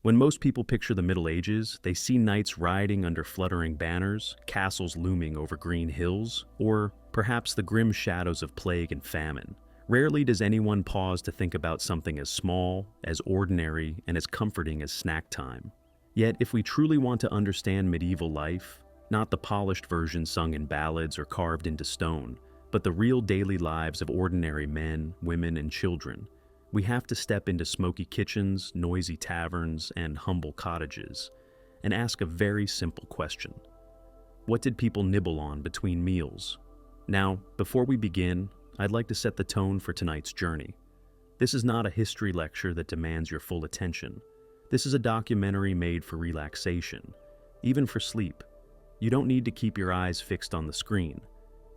When most people picture the Middle Ages, they see knights riding under fluttering banners, castles looming over green hills, or perhaps the grim shadows of plague and famine. Rarely does anyone pause to think about something as small, as ordinary, and as comforting as snack time. Yet, if we truly want to understand medieval life, not the polished version sung in ballads or carved into stone, but the real daily lives of ordinary men, women, and children, we have to step into smoky kitchens, noisy taverns, and humble cottages, and ask a very simple question. What did people nibble on between meals? Now, before we begin, I'd like to set the tone for tonight's journey. This is not a history lecture that demands your full attention. This is a documentary made for relaxation, even for sleep. You don't need to keep your eyes fixed on the screen.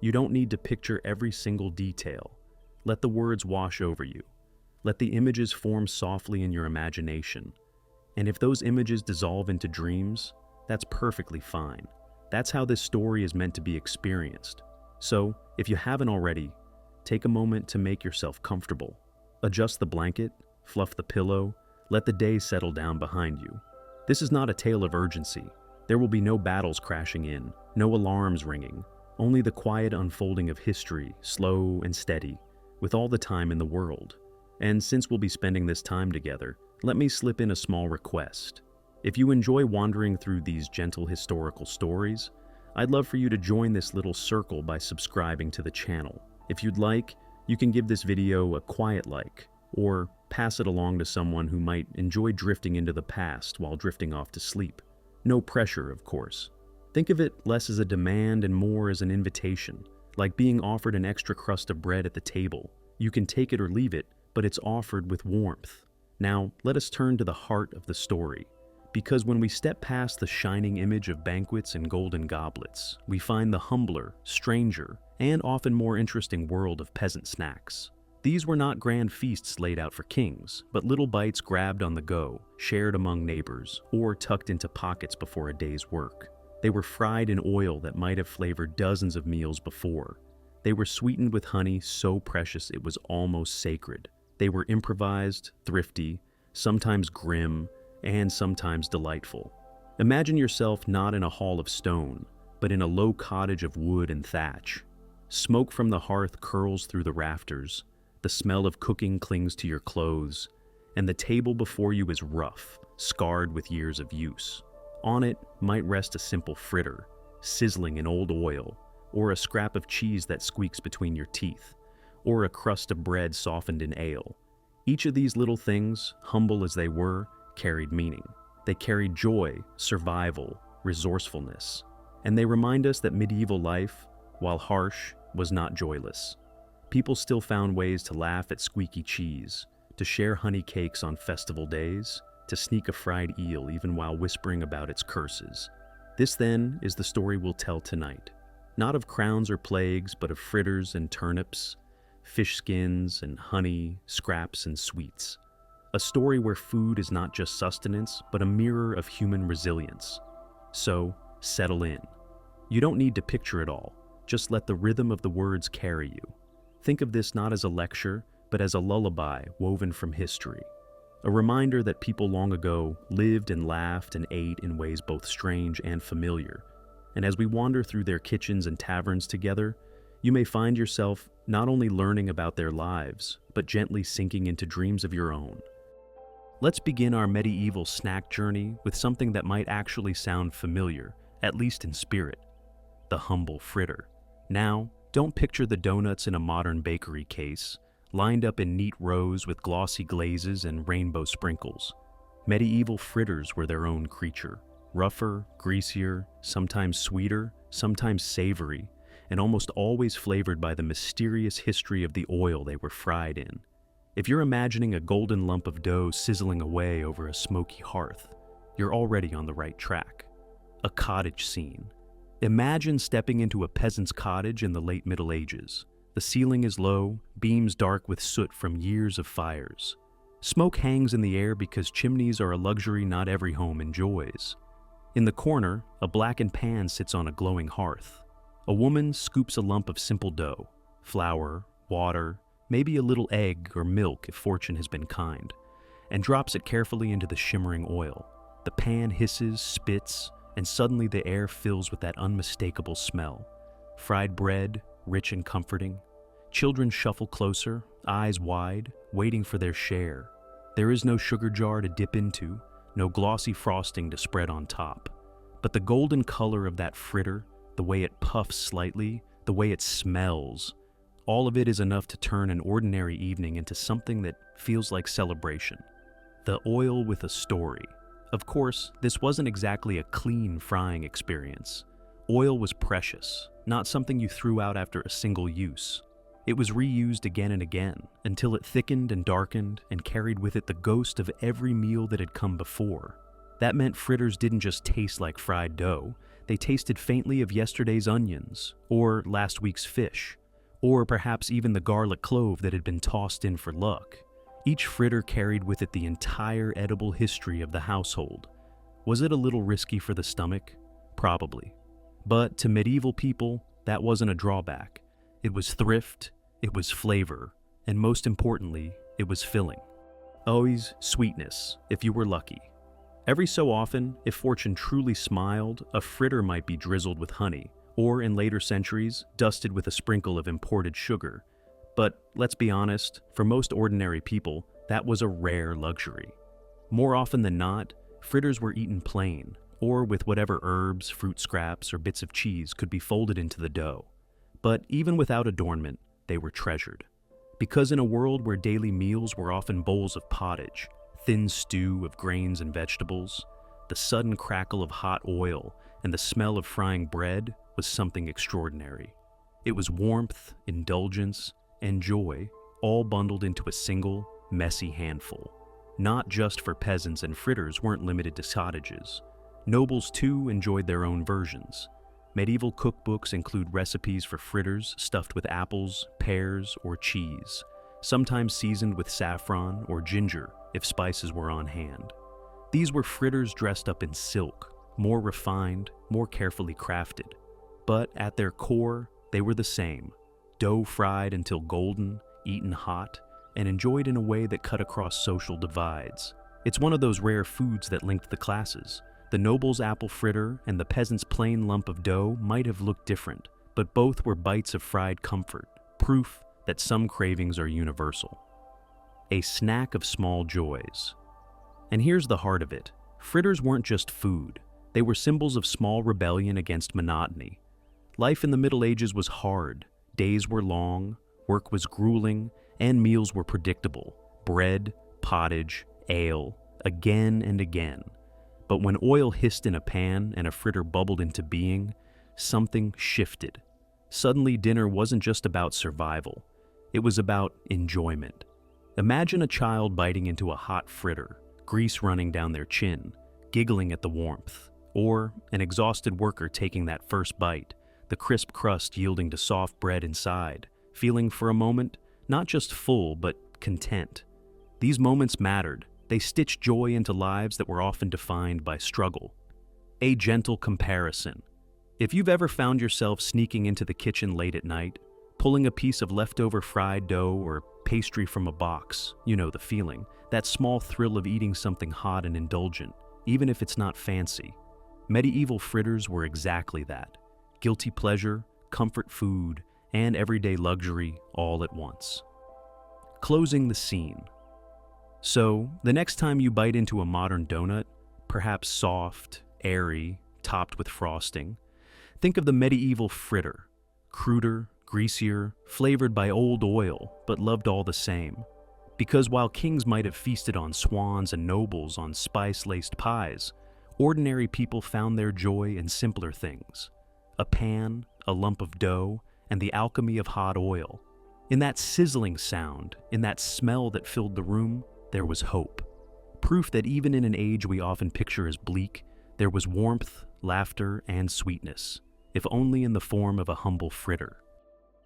You don't need to picture every single detail. Let the words wash over you. Let the images form softly in your imagination. And if those images dissolve into dreams, that's perfectly fine. That's how this story is meant to be experienced. So, if you haven't already, take a moment to make yourself comfortable. Adjust the blanket, fluff the pillow, let the day settle down behind you. This is not a tale of urgency. There will be no battles crashing in, no alarms ringing, only the quiet unfolding of history, slow and steady, with all the time in the world. And since we'll be spending this time together, let me slip in a small request. If you enjoy wandering through these gentle historical stories, I'd love for you to join this little circle by subscribing to the channel. If you'd like, you can give this video a quiet like, or pass it along to someone who might enjoy drifting into the past while drifting off to sleep. No pressure, of course. Think of it less as a demand and more as an invitation, like being offered an extra crust of bread at the table. You can take it or leave it, but it's offered with warmth. Now, let us turn to the heart of the story, because when we step past the shining image of banquets and golden goblets, we find the humbler, stranger, and often more interesting world of peasant snacks. These were not grand feasts laid out for kings, but little bites grabbed on the go, shared among neighbors, or tucked into pockets before a day's work. They were fried in oil that might have flavored dozens of meals before. They were sweetened with honey so precious it was almost sacred. They were improvised, thrifty, sometimes grim, and sometimes delightful. Imagine yourself not in a hall of stone, but in a low cottage of wood and thatch. Smoke from the hearth curls through the rafters, the smell of cooking clings to your clothes, and the table before you is rough, scarred with years of use. On it might rest a simple fritter, sizzling in old oil, or a scrap of cheese that squeaks between your teeth, or a crust of bread softened in ale. Each of these little things, humble as they were, carried meaning. They carried joy, survival, resourcefulness. And they remind us that medieval life, while harsh, was not joyless. People still found ways to laugh at squeaky cheese, to share honey cakes on festival days, to sneak a fried eel even while whispering about its curses. This, then, is the story we'll tell tonight. Not of crowns or plagues, but of fritters and turnips, fish skins and honey, scraps and sweets. A story where food is not just sustenance, but a mirror of human resilience. So, settle in. You don't need to picture it all. Just let the rhythm of the words carry you. Think of this not as a lecture, but as a lullaby woven from history. A reminder that people long ago lived and laughed and ate in ways both strange and familiar. And as we wander through their kitchens and taverns together, you may find yourself not only learning about their lives, but gently sinking into dreams of your own. Let's begin our medieval snack journey with something that might actually sound familiar, at least in spirit: the humble fritter. Now, don't picture the donuts in a modern bakery case, lined up in neat rows with glossy glazes and rainbow sprinkles. Medieval fritters were their own creature, rougher, greasier, sometimes sweeter, sometimes savory, and almost always flavored by the mysterious history of the oil they were fried in. If you're imagining a golden lump of dough sizzling away over a smoky hearth, you're already on the right track. A cottage scene. Imagine stepping into a peasant's cottage in the late Middle Ages. The ceiling is low, beams dark with soot from years of fires. Smoke hangs in the air because chimneys are a luxury not every home enjoys. In the corner, a blackened pan sits on a glowing hearth. A woman scoops a lump of simple dough, flour, water, maybe a little egg or milk if fortune has been kind, and drops it carefully into the shimmering oil. The pan hisses, spits, and suddenly the air fills with that unmistakable smell. Fried bread, rich and comforting. Children shuffle closer, eyes wide, waiting for their share. There is no sugar jar to dip into, no glossy frosting to spread on top. But the golden color of that fritter, the way it puffs slightly, the way it smells, all of it is enough to turn an ordinary evening into something that feels like celebration. The oil with a story. Of course, this wasn't exactly a clean frying experience. Oil was precious, not something you threw out after a single use. It was reused again and again, until it thickened and darkened and carried with it the ghost of every meal that had come before. That meant fritters didn't just taste like fried dough, they tasted faintly of yesterday's onions, or last week's fish, or perhaps even the garlic clove that had been tossed in for luck. Each fritter carried with it the entire edible history of the household. Was it a little risky for the stomach? Probably. But to medieval people, that wasn't a drawback. It was thrift, it was flavor, and most importantly, it was filling. Always sweetness, if you were lucky. Every so often, if fortune truly smiled, a fritter might be drizzled with honey, or in later centuries, dusted with a sprinkle of imported sugar. But let's be honest, for most ordinary people, that was a rare luxury. More often than not, fritters were eaten plain, or with whatever herbs, fruit scraps, or bits of cheese could be folded into the dough. But even without adornment, they were treasured. Because in a world where daily meals were often bowls of pottage, thin stew of grains and vegetables, the sudden crackle of hot oil and the smell of frying bread was something extraordinary. It was warmth, indulgence, and joy, all bundled into a single, messy handful. Not just for peasants, and fritters weren't limited to cottages. Nobles, too, enjoyed their own versions. Medieval cookbooks include recipes for fritters stuffed with apples, pears, or cheese, sometimes seasoned with saffron or ginger if spices were on hand. These were fritters dressed up in silk, more refined, more carefully crafted. But at their core, they were the same: dough fried until golden, eaten hot, and enjoyed in a way that cut across social divides. It's one of those rare foods that linked the classes. The noble's apple fritter and the peasant's plain lump of dough might have looked different, but both were bites of fried comfort, proof that some cravings are universal. A snack of small joys. And here's the heart of it. Fritters weren't just food. They were symbols of small rebellion against monotony. Life in the Middle Ages was hard. Days were long, work was grueling, and meals were predictable. Bread, pottage, ale, again and again. But when oil hissed in a pan and a fritter bubbled into being, something shifted. Suddenly, dinner wasn't just about survival. It was about enjoyment. Imagine a child biting into a hot fritter, grease running down their chin, giggling at the warmth. Or an exhausted worker taking that first bite, the crisp crust yielding to soft bread inside, feeling for a moment not just full but content. These moments mattered. They stitched joy into lives that were often defined by struggle. A gentle comparison. If you've ever found yourself sneaking into the kitchen late at night, pulling a piece of leftover fried dough or pastry from a box, you know the feeling, that small thrill of eating something hot and indulgent, even if it's not fancy. Medieval fritters were exactly that. Guilty pleasure, comfort food, and everyday luxury all at once. Closing the scene. So, the next time you bite into a modern donut, perhaps soft, airy, topped with frosting, think of the medieval fritter. Cruder, greasier, flavored by old oil, but loved all the same. Because while kings might have feasted on swans and nobles on spice-laced pies, ordinary people found their joy in simpler things. A pan, a lump of dough, and the alchemy of hot oil. In that sizzling sound, in that smell that filled the room, there was hope. Proof that even in an age we often picture as bleak, there was warmth, laughter, and sweetness, if only in the form of a humble fritter.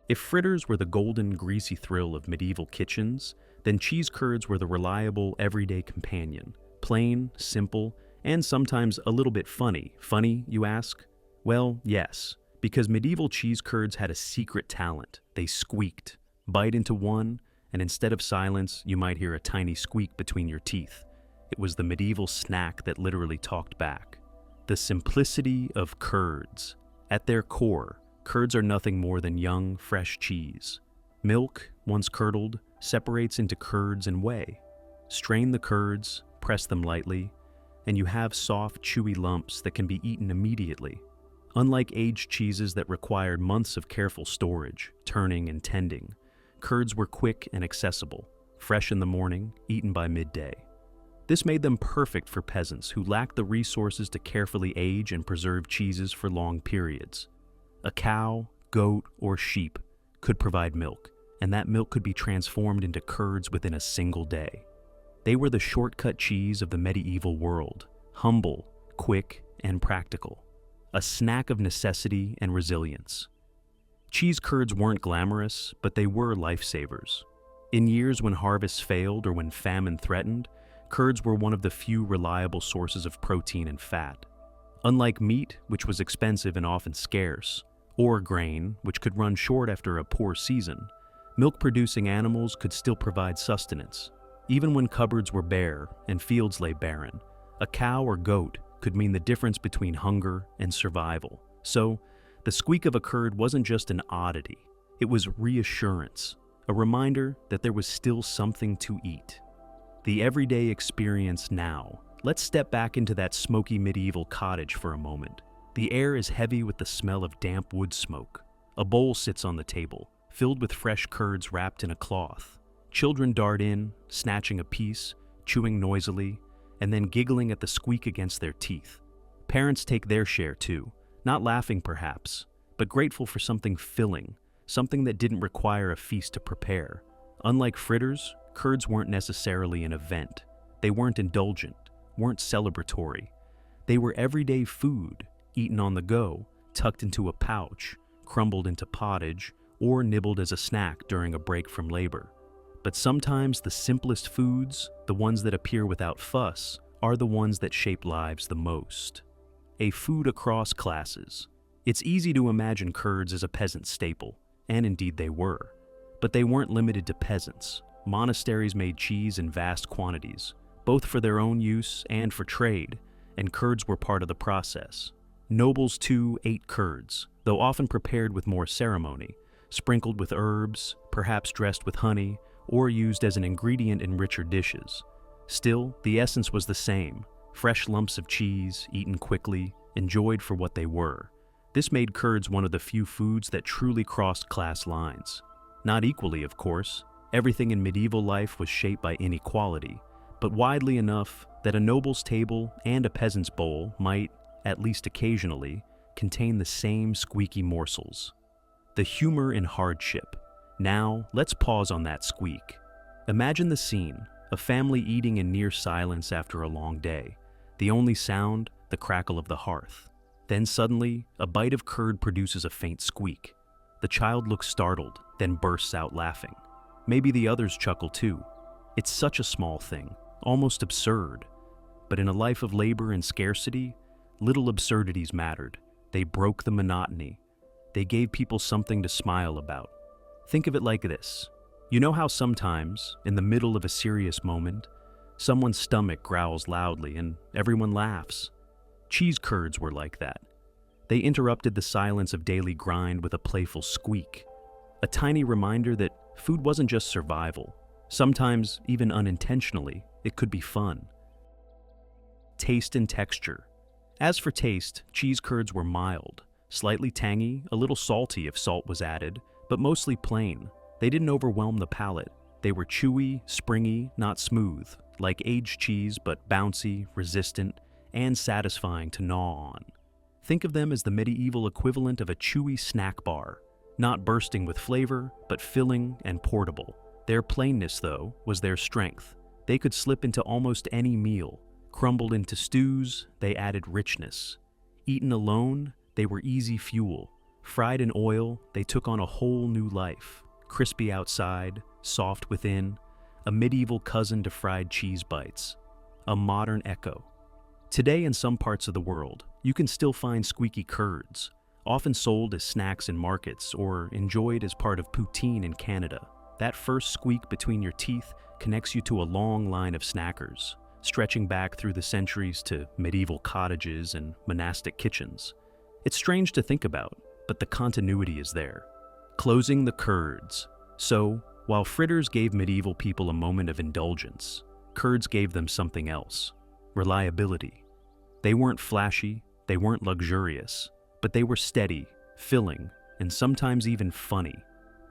If fritters were the golden, greasy thrill of medieval kitchens, then cheese curds were the reliable, everyday companion. Plain, simple, and sometimes a little bit funny. Funny, you ask? Well, yes, because medieval cheese curds had a secret talent. They squeaked. Bite into one, and instead of silence, you might hear a tiny squeak between your teeth. It was the medieval snack that literally talked back. The simplicity of curds. At their core, curds are nothing more than young, fresh cheese. Milk, once curdled, separates into curds and whey. Strain the curds, press them lightly, and you have soft, chewy lumps that can be eaten immediately. Unlike aged cheeses that required months of careful storage, turning, and tending, curds were quick and accessible, fresh in the morning, eaten by midday. This made them perfect for peasants who lacked the resources to carefully age and preserve cheeses for long periods. A cow, goat, or sheep could provide milk, and that milk could be transformed into curds within a single day. They were the shortcut cheese of the medieval world, humble, quick, and practical. A snack of necessity and resilience. Cheese curds weren't glamorous, but they were lifesavers. In years when harvests failed or when famine threatened, curds were one of the few reliable sources of protein and fat. Unlike meat, which was expensive and often scarce, or grain, which could run short after a poor season, milk-producing animals could still provide sustenance. Even when cupboards were bare and fields lay barren, a cow or goat could mean the difference between hunger and survival. So, the squeak of a curd wasn't just an oddity, it was reassurance, a reminder that there was still something to eat. The everyday experience now. Let's step back into that smoky medieval cottage for a moment. The air is heavy with the smell of damp wood smoke. A bowl sits on the table, filled with fresh curds wrapped in a cloth. Children dart in, snatching a piece, chewing noisily, and then giggling at the squeak against their teeth. Parents take their share too, not laughing perhaps, but grateful for something filling, something that didn't require a feast to prepare. Unlike fritters, curds weren't necessarily an event. They weren't indulgent, weren't celebratory. They were everyday food, eaten on the go, tucked into a pouch, crumbled into pottage, or nibbled as a snack during a break from labor. But sometimes the simplest foods, the ones that appear without fuss, are the ones that shape lives the most. A food across classes. It's easy to imagine curds as a peasant staple, and indeed they were. But they weren't limited to peasants. Monasteries made cheese in vast quantities, both for their own use and for trade, and curds were part of the process. Nobles too ate curds, though often prepared with more ceremony, sprinkled with herbs, perhaps dressed with honey, or used as an ingredient in richer dishes. Still, the essence was the same: fresh lumps of cheese, eaten quickly, enjoyed for what they were. This made curds one of the few foods that truly crossed class lines. Not equally, of course. Everything in medieval life was shaped by inequality, but widely enough that a noble's table and a peasant's bowl might, at least occasionally, contain the same squeaky morsels. The humor in hardship. Now, let's pause on that squeak. Imagine the scene, a family eating in near silence after a long day. The only sound, the crackle of the hearth. Then suddenly, a bite of curd produces a faint squeak. The child looks startled, then bursts out laughing. Maybe the others chuckle too. It's such a small thing, almost absurd. But in a life of labor and scarcity, little absurdities mattered. They broke the monotony. They gave people something to smile about. Think of it like this. You know how sometimes, in the middle of a serious moment, someone's stomach growls loudly and everyone laughs? Cheese curds were like that. They interrupted the silence of daily grind with a playful squeak. A tiny reminder that food wasn't just survival. Sometimes, even unintentionally, it could be fun. Taste and texture. As for taste, cheese curds were mild, slightly tangy, a little salty if salt was added, but mostly plain. They didn't overwhelm the palate. They were chewy, springy, not smooth, like aged cheese, but bouncy, resistant, and satisfying to gnaw on. Think of them as the medieval equivalent of a chewy snack bar, not bursting with flavor, but filling and portable. Their plainness, though, was their strength. They could slip into almost any meal. Crumbled into stews, they added richness. Eaten alone, they were easy fuel. Fried in oil, they took on a whole new life. Crispy outside, soft within, a medieval cousin to fried cheese bites. A modern echo. Today in some parts of the world, you can still find squeaky curds, often sold as snacks in markets or enjoyed as part of poutine in Canada. That first squeak between your teeth connects you to a long line of snackers, stretching back through the centuries to medieval cottages and monastic kitchens. It's strange to think about, but the continuity is there. Closing the curds. So, while fritters gave medieval people a moment of indulgence, curds gave them something else: reliability. They weren't flashy, they weren't luxurious, but they were steady, filling, and sometimes even funny.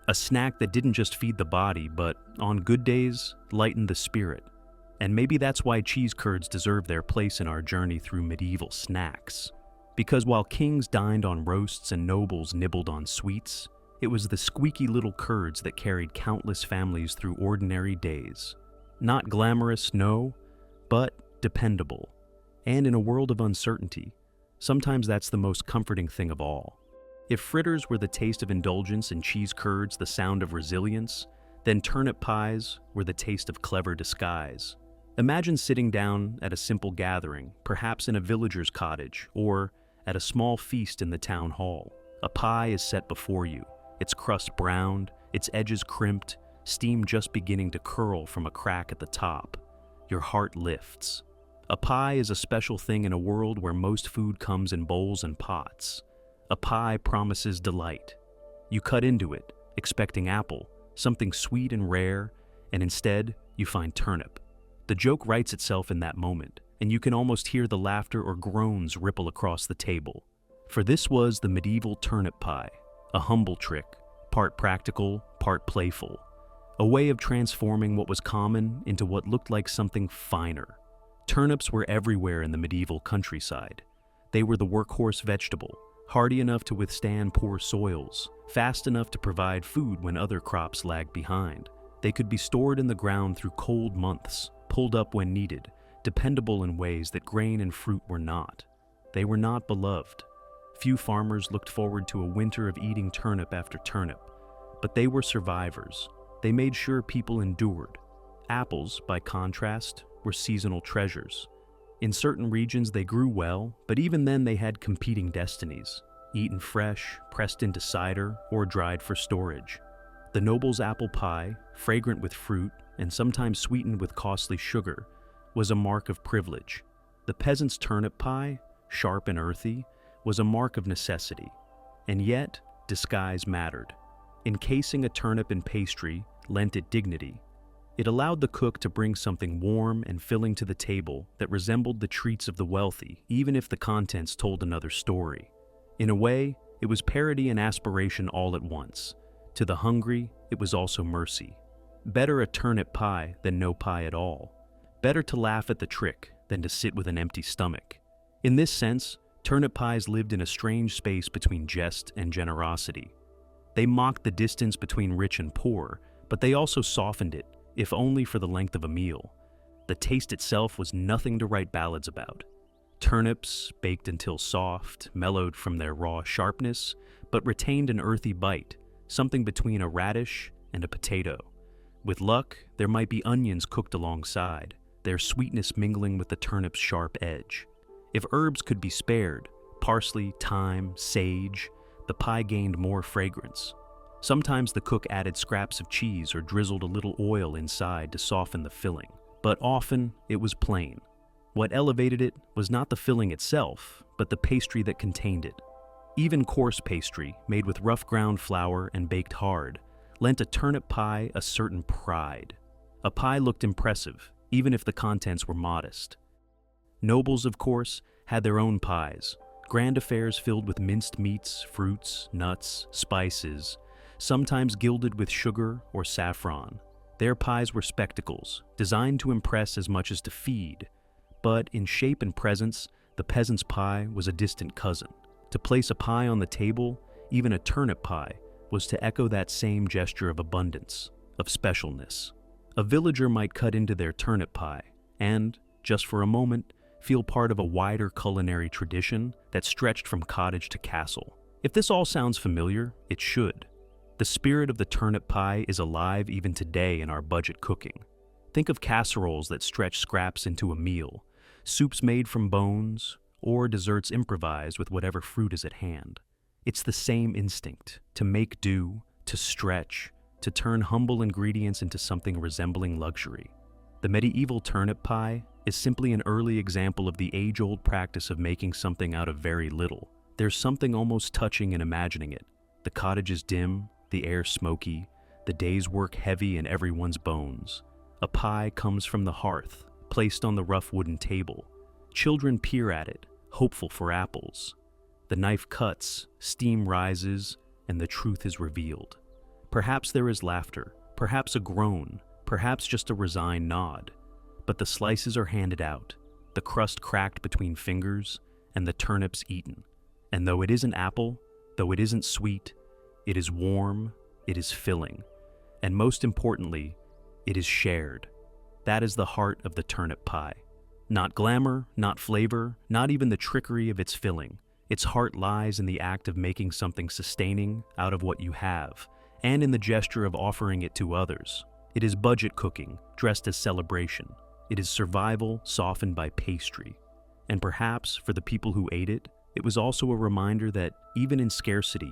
A snack that didn't just feed the body, but, on good days, lightened the spirit. And maybe that's why cheese curds deserve their place in our journey through medieval snacks. Because while kings dined on roasts and nobles nibbled on sweets, it was the squeaky little curds that carried countless families through ordinary days. Not glamorous, no, but dependable. And in a world of uncertainty, sometimes that's the most comforting thing of all. If fritters were the taste of indulgence and cheese curds the sound of resilience, then turnip pies were the taste of clever disguise. Imagine sitting down at a simple gathering, perhaps in a villager's cottage, or at a small feast in the town hall. A pie is set before you, its crust browned, its edges crimped, steam just beginning to curl from a crack at the top. Your heart lifts. A pie is a special thing in a world where most food comes in bowls and pots. A pie promises delight. You cut into it, expecting apple, something sweet and rare, and instead, you find turnip. The joke writes itself in that moment, and you can almost hear the laughter or groans ripple across the table. For this was the medieval turnip pie, a humble trick, part practical, part playful, a way of transforming what was common into what looked like something finer. Turnips were everywhere in the medieval countryside. They were the workhorse vegetable, hardy enough to withstand poor soils, fast enough to provide food when other crops lagged behind. They could be stored in the ground through cold months, pulled up when needed, dependable in ways that grain and fruit were not. They were not beloved. Few farmers looked forward to a winter of eating turnip after turnip, but they were survivors. They made sure people endured. Apples, by contrast, were seasonal treasures. In certain regions they grew well, but even then they had competing destinies, eaten fresh, pressed into cider, or dried for storage. The noble's apple pie, fragrant with fruit and sometimes sweetened with costly sugar, was a mark of privilege. The peasant's turnip pie, sharp and earthy, was a mark of necessity. And yet, disguise mattered. Encasing a turnip in pastry lent it dignity. It allowed the cook to bring something warm and filling to the table that resembled the treats of the wealthy, even if the contents told another story. In a way, it was parody and aspiration all at once. To the hungry, it was also mercy. Better a turnip pie than no pie at all. Better to laugh at the trick than to sit with an empty stomach. In this sense, turnip pies lived in a strange space between jest and generosity. They mocked the distance between rich and poor, but they also softened it, if only for the length of a meal. The taste itself was nothing to write ballads about. Turnips, baked until soft, mellowed from their raw sharpness, but retained an earthy bite, something between a radish and a potato. With luck, there might be onions cooked alongside, their sweetness mingling with the turnip's sharp edge. If herbs could be spared, parsley, thyme, sage, the pie gained more fragrance. Sometimes the cook added scraps of cheese or drizzled a little oil inside to soften the filling, but often it was plain. What elevated it was not the filling itself, but the pastry that contained it. Even coarse pastry, made with rough ground flour and baked hard, lent a turnip pie a certain pride. A pie looked impressive, even if the contents were modest. Nobles, of course, had their own pies, grand affairs filled with minced meats, fruits, nuts, spices, sometimes gilded with sugar or saffron. Their pies were spectacles, designed to impress as much as to feed. But in shape and presence, the peasant's pie was a distant cousin. To place a pie on the table, even a turnip pie, was to echo that same gesture of abundance, of specialness. A villager might cut into their turnip pie and, just for a moment, feel part of a wider culinary tradition that stretched from cottage to castle. If this all sounds familiar, it should. The spirit of the turnip pie is alive even today in our budget cooking. Think of casseroles that stretch scraps into a meal, soups made from bones, or desserts improvised with whatever fruit is at hand. It's the same instinct, to make do, to stretch, to turn humble ingredients into something resembling luxury. The medieval turnip pie is simply an early example of the age-old practice of making something out of very little. There's something almost touching in imagining it. The cottage is dim, the air smoky, the day's work heavy in everyone's bones. A pie comes from the hearth, placed on the rough wooden table. Children peer at it, hopeful for apples. The knife cuts, steam rises, and the truth is revealed. Perhaps there is laughter, perhaps a groan, perhaps just a resigned nod. But the slices are handed out, the crust cracked between fingers, and the turnips eaten. And though it isn't apple, though it isn't sweet, it is warm, it is filling, and most importantly, it is shared. That is the heart of the turnip pie. Not glamour, not flavor, not even the trickery of its filling. Its heart lies in the act of making something sustaining out of what you have, and in the gesture of offering it to others. It is budget cooking, dressed as celebration. It is survival softened by pastry. And perhaps, for the people who ate it, it was also a reminder that, even in scarcity,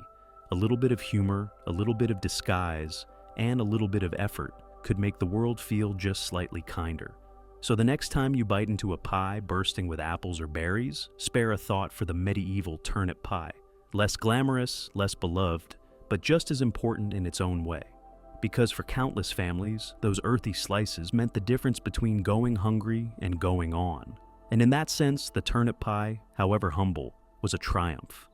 a little bit of humor, a little bit of disguise, and a little bit of effort could make the world feel just slightly kinder. So the next time you bite into a pie bursting with apples or berries, spare a thought for the medieval turnip pie. Less glamorous, less beloved, but just as important in its own way. Because for countless families, those earthy slices meant the difference between going hungry and going on. And in that sense, the turnip pie, however humble, was a triumph.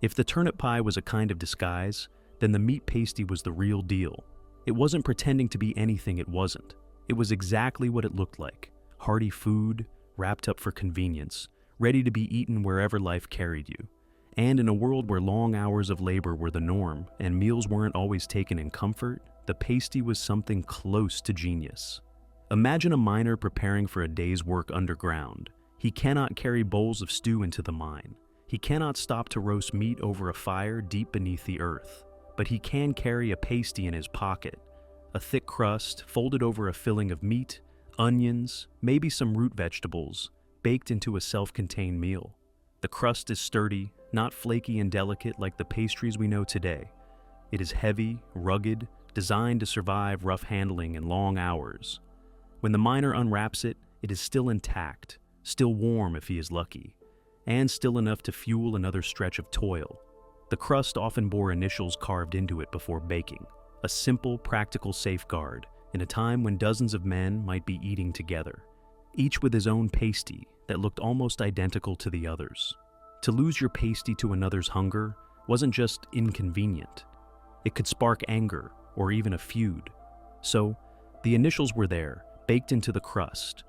If the turnip pie was a kind of disguise, then the meat pasty was the real deal. It wasn't pretending to be anything it wasn't. It was exactly what it looked like. Hearty food, wrapped up for convenience, ready to be eaten wherever life carried you. And in a world where long hours of labor were the norm and meals weren't always taken in comfort, the pasty was something close to genius. Imagine a miner preparing for a day's work underground. He cannot carry bowls of stew into the mine. He cannot stop to roast meat over a fire deep beneath the earth. But he can carry a pasty in his pocket, a thick crust folded over a filling of meat, onions, maybe some root vegetables, baked into a self-contained meal. The crust is sturdy, not flaky and delicate like the pastries we know today. It is heavy, rugged, designed to survive rough handling and long hours. When the miner unwraps it, it is still intact, still warm if he is lucky, and still enough to fuel another stretch of toil. The crust often bore initials carved into it before baking, a simple, practical safeguard in a time when dozens of men might be eating together, each with his own pasty that looked almost identical to the others. To lose your pasty to another's hunger wasn't just inconvenient. It could spark anger or even a feud. So, the initials were there, baked into the crust,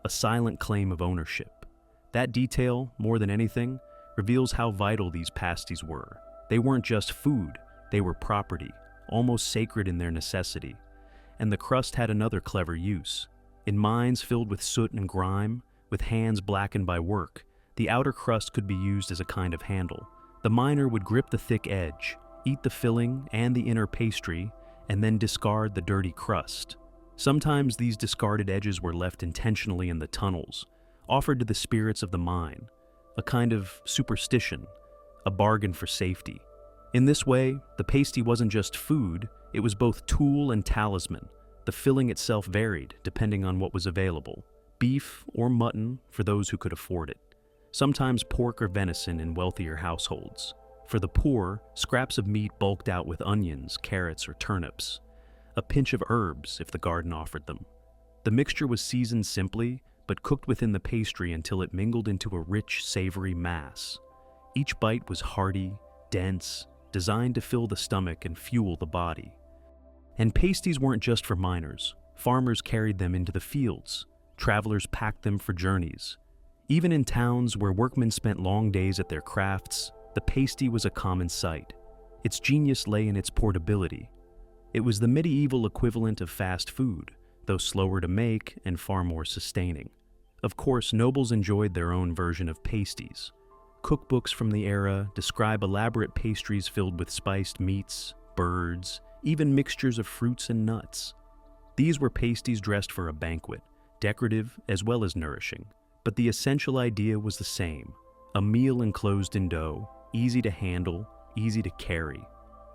a silent claim of ownership. That detail, more than anything, reveals how vital these pasties were. They weren't just food, they were property, almost sacred in their necessity. And the crust had another clever use. In mines filled with soot and grime, with hands blackened by work, the outer crust could be used as a kind of handle. The miner would grip the thick edge, eat the filling and the inner pastry, and then discard the dirty crust. Sometimes these discarded edges were left intentionally in the tunnels, offered to the spirits of the mine, a kind of superstition, a bargain for safety. In this way, the pasty wasn't just food, it was both tool and talisman. The filling itself varied depending on what was available, beef or mutton for those who could afford it, sometimes pork or venison in wealthier households. For the poor, scraps of meat bulked out with onions, carrots, or turnips, a pinch of herbs if the garden offered them. The mixture was seasoned simply, but cooked within the pastry until it mingled into a rich, savory mass. Each bite was hearty, dense, designed to fill the stomach and fuel the body. And pasties weren't just for miners. Farmers carried them into the fields. Travelers packed them for journeys. Even in towns where workmen spent long days at their crafts, the pasty was a common sight. Its genius lay in its portability. It was the medieval equivalent of fast food, though slower to make and far more sustaining. Of course, nobles enjoyed their own version of pasties. Cookbooks from the era describe elaborate pastries filled with spiced meats, birds, even mixtures of fruits and nuts. These were pasties dressed for a banquet, decorative as well as nourishing. But the essential idea was the same: a meal enclosed in dough, easy to handle, easy to carry.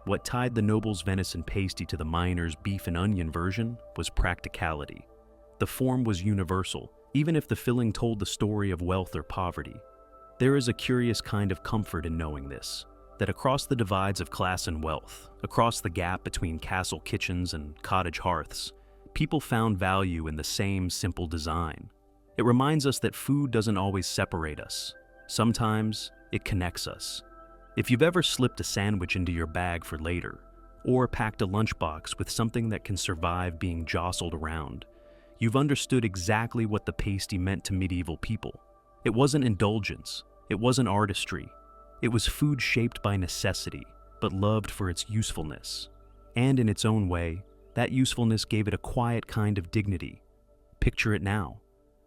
What tied the noble's venison pasty to the miner's beef and onion version was practicality. The form was universal, even if the filling told the story of wealth or poverty. There is a curious kind of comfort in knowing this, that across the divides of class and wealth, across the gap between castle kitchens and cottage hearths, people found value in the same simple design. It reminds us that food doesn't always separate us. Sometimes it connects us. If you've ever slipped a sandwich into your bag for later, or packed a lunchbox with something that can survive being jostled around, you've understood exactly what the pasty meant to medieval people. It wasn't indulgence, it wasn't artistry. It was food shaped by necessity, but loved for its usefulness. And in its own way, that usefulness gave it a quiet kind of dignity. Picture it now.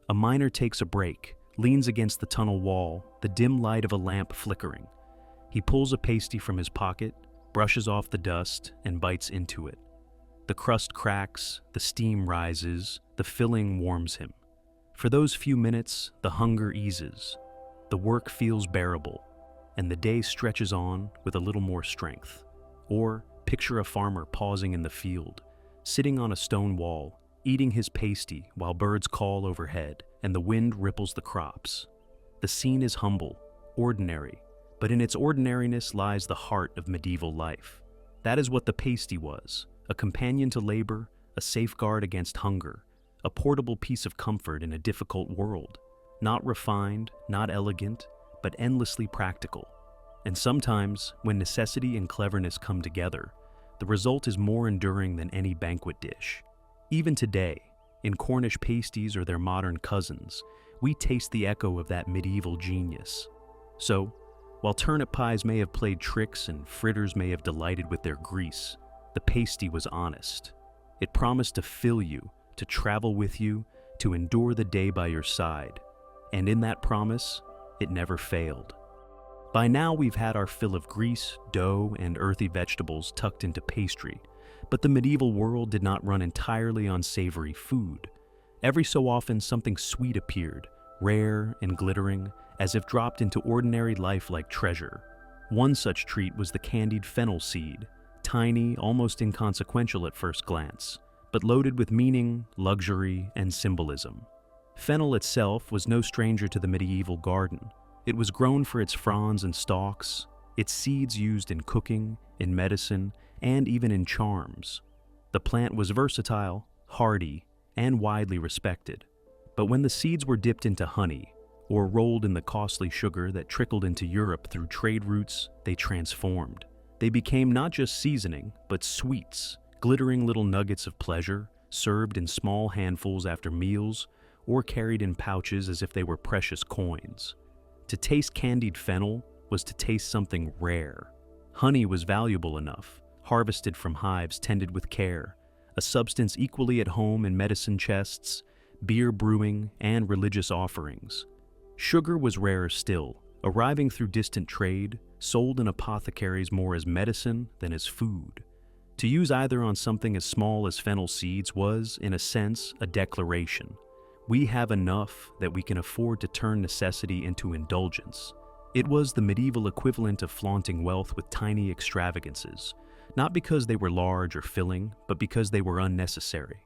A miner takes a break, leans against the tunnel wall, the dim light of a lamp flickering. He pulls a pasty from his pocket, brushes off the dust, and bites into it. The crust cracks, the steam rises, the filling warms him. For those few minutes, the hunger eases. The work feels bearable, and the day stretches on with a little more strength. Or picture a farmer pausing in the field, sitting on a stone wall, eating his pasty while birds call overhead and the wind ripples the crops. The scene is humble, ordinary, but in its ordinariness lies the heart of medieval life. That is what the pasty was, a companion to labor, a safeguard against hunger, a portable piece of comfort in a difficult world, not refined, not elegant, but endlessly practical. And sometimes, when necessity and cleverness come together, the result is more enduring than any banquet dish. Even today, in Cornish pasties or their modern cousins, we taste the echo of that medieval genius. So, while turnip pies may have played tricks and fritters may have delighted with their grease, the pasty was honest. It promised to fill you, to travel with you, to endure the day by your side. And in that promise, it never failed. By now we've had our fill of grease, dough, and earthy vegetables tucked into pastry, but the medieval world did not run entirely on savory food. Every so often something sweet appeared, rare and glittering, as if dropped into ordinary life like treasure. One such treat was the candied fennel seed, tiny, almost inconsequential at first glance, but loaded with meaning, luxury, and symbolism. Fennel itself was no stranger to the medieval garden. It was grown for its fronds and stalks, its seeds used in cooking, in medicine, and even in charms. The plant was versatile, hardy, and widely respected. But when the seeds were dipped into honey, or rolled in the costly sugar that trickled into Europe through trade routes, they transformed. They became not just seasoning, but sweets, glittering little nuggets of pleasure, served in small handfuls after meals, or carried in pouches as if they were precious coins. To taste candied fennel was to taste something rare. Honey was valuable enough, harvested from hives tended with care, a substance equally at home in medicine chests, beer brewing, and religious offerings. Sugar was rarer still, arriving through distant trade, sold in apothecaries more as medicine than as food. To use either on something as small as fennel seeds was, in a sense, a declaration. We have enough that we can afford to turn necessity into indulgence. It was the medieval equivalent of flaunting wealth with tiny extravagances, not because they were large or filling, but because they were unnecessary.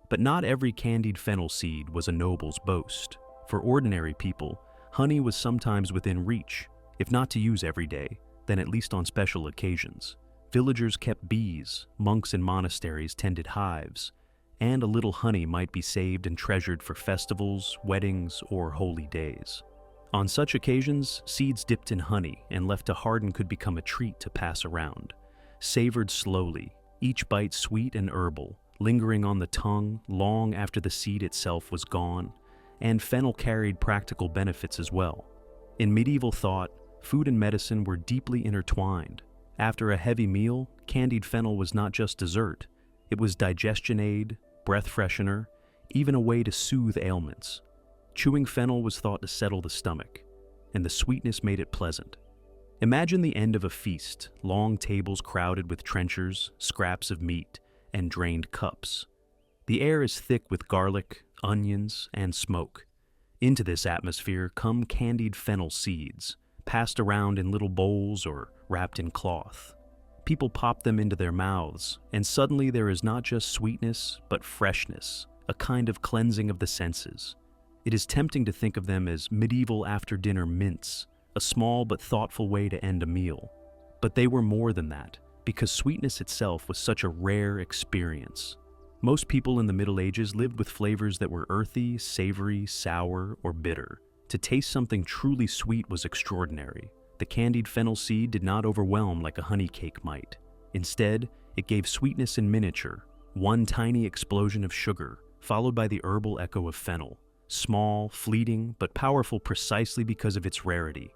But not every candied fennel seed was a noble's boast. For ordinary people, honey was sometimes within reach, if not to use every day, then at least on special occasions. Villagers kept bees, monks in monasteries tended hives, and a little honey might be saved and treasured for festivals, weddings, or holy days. On such occasions, seeds dipped in honey and left to harden could become a treat to pass around. Savored slowly, each bite sweet and herbal, lingering on the tongue long after the seed itself was gone, and fennel carried practical benefits as well. In medieval thought, food and medicine were deeply intertwined. After a heavy meal, candied fennel was not just dessert, it was digestion aid, breath freshener, even a way to soothe ailments. Chewing fennel was thought to settle the stomach, and the sweetness made it pleasant. Imagine the end of a feast, long tables crowded with trenchers, scraps of meat, and drained cups. The air is thick with garlic, onions, and smoke. Into this atmosphere come candied fennel seeds, passed around in little bowls or wrapped in cloth. People pop them into their mouths, and suddenly there is not just sweetness, but freshness, a kind of cleansing of the senses. It is tempting to think of them as medieval after-dinner mints, a small but thoughtful way to end a meal. But they were more than that, because sweetness itself was such a rare experience. Most people in the Middle Ages lived with flavors that were earthy, savory, sour, or bitter. To taste something truly sweet was extraordinary. The candied fennel seed did not overwhelm like a honey cake might. Instead, it gave sweetness in miniature, one tiny explosion of sugar, followed by the herbal echo of fennel, small, fleeting, but powerful precisely because of its rarity.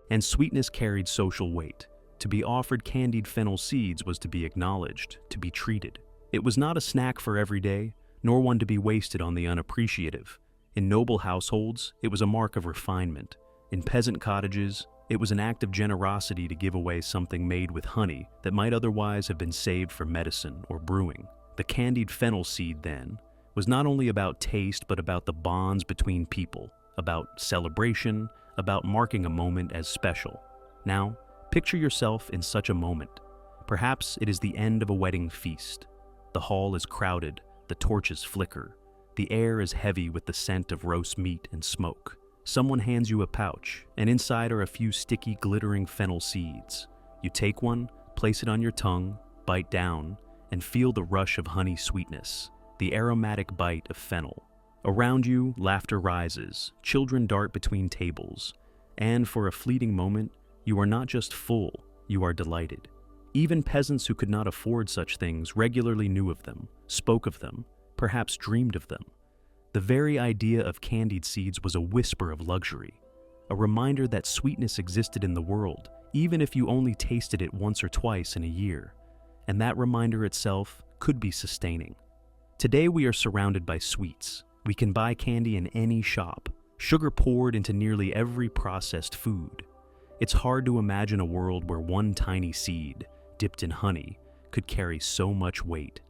And sweetness carried social weight. To be offered candied fennel seeds was to be acknowledged, to be treated. It was not a snack for every day, nor one to be wasted on the unappreciative. In noble households, it was a mark of refinement. In peasant cottages, it was an act of generosity to give away something made with honey that might otherwise have been saved for medicine or brewing. The candied fennel seed, then, was not only about taste but about the bonds between people, about celebration, about marking a moment as special. Now, picture yourself in such a moment. Perhaps it is the end of a wedding feast. The hall is crowded, the torches flicker. The air is heavy with the scent of roast meat and smoke. Someone hands you a pouch, and inside are a few sticky, glittering fennel seeds. You take one, place it on your tongue, bite down, and feel the rush of honey sweetness, the aromatic bite of fennel. Around you, laughter rises, children dart between tables, and for a fleeting moment, you are not just full, you are delighted. Even peasants who could not afford such things regularly knew of them, spoke of them, perhaps dreamed of them. The very idea of candied seeds was a whisper of luxury, a reminder that sweetness existed in the world, even if you only tasted it once or twice in a year. And that reminder itself could be sustaining. Today we are surrounded by sweets. We can buy candy in any shop, sugar poured into nearly every processed food. It's hard to imagine a world where one tiny seed, dipped in honey, could carry so much weight.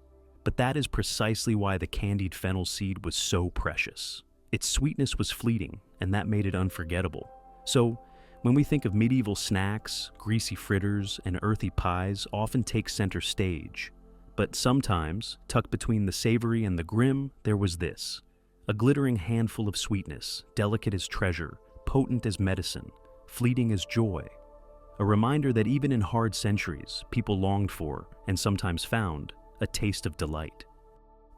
But that is precisely why the candied fennel seed was so precious. Its sweetness was fleeting, and that made it unforgettable. So, when we think of medieval snacks, greasy fritters, and earthy pies often take center stage. But sometimes, tucked between the savory and the grim, there was this. A glittering handful of sweetness, delicate as treasure, potent as medicine, fleeting as joy. A reminder that even in hard centuries, people longed for, and sometimes found, a taste of delight.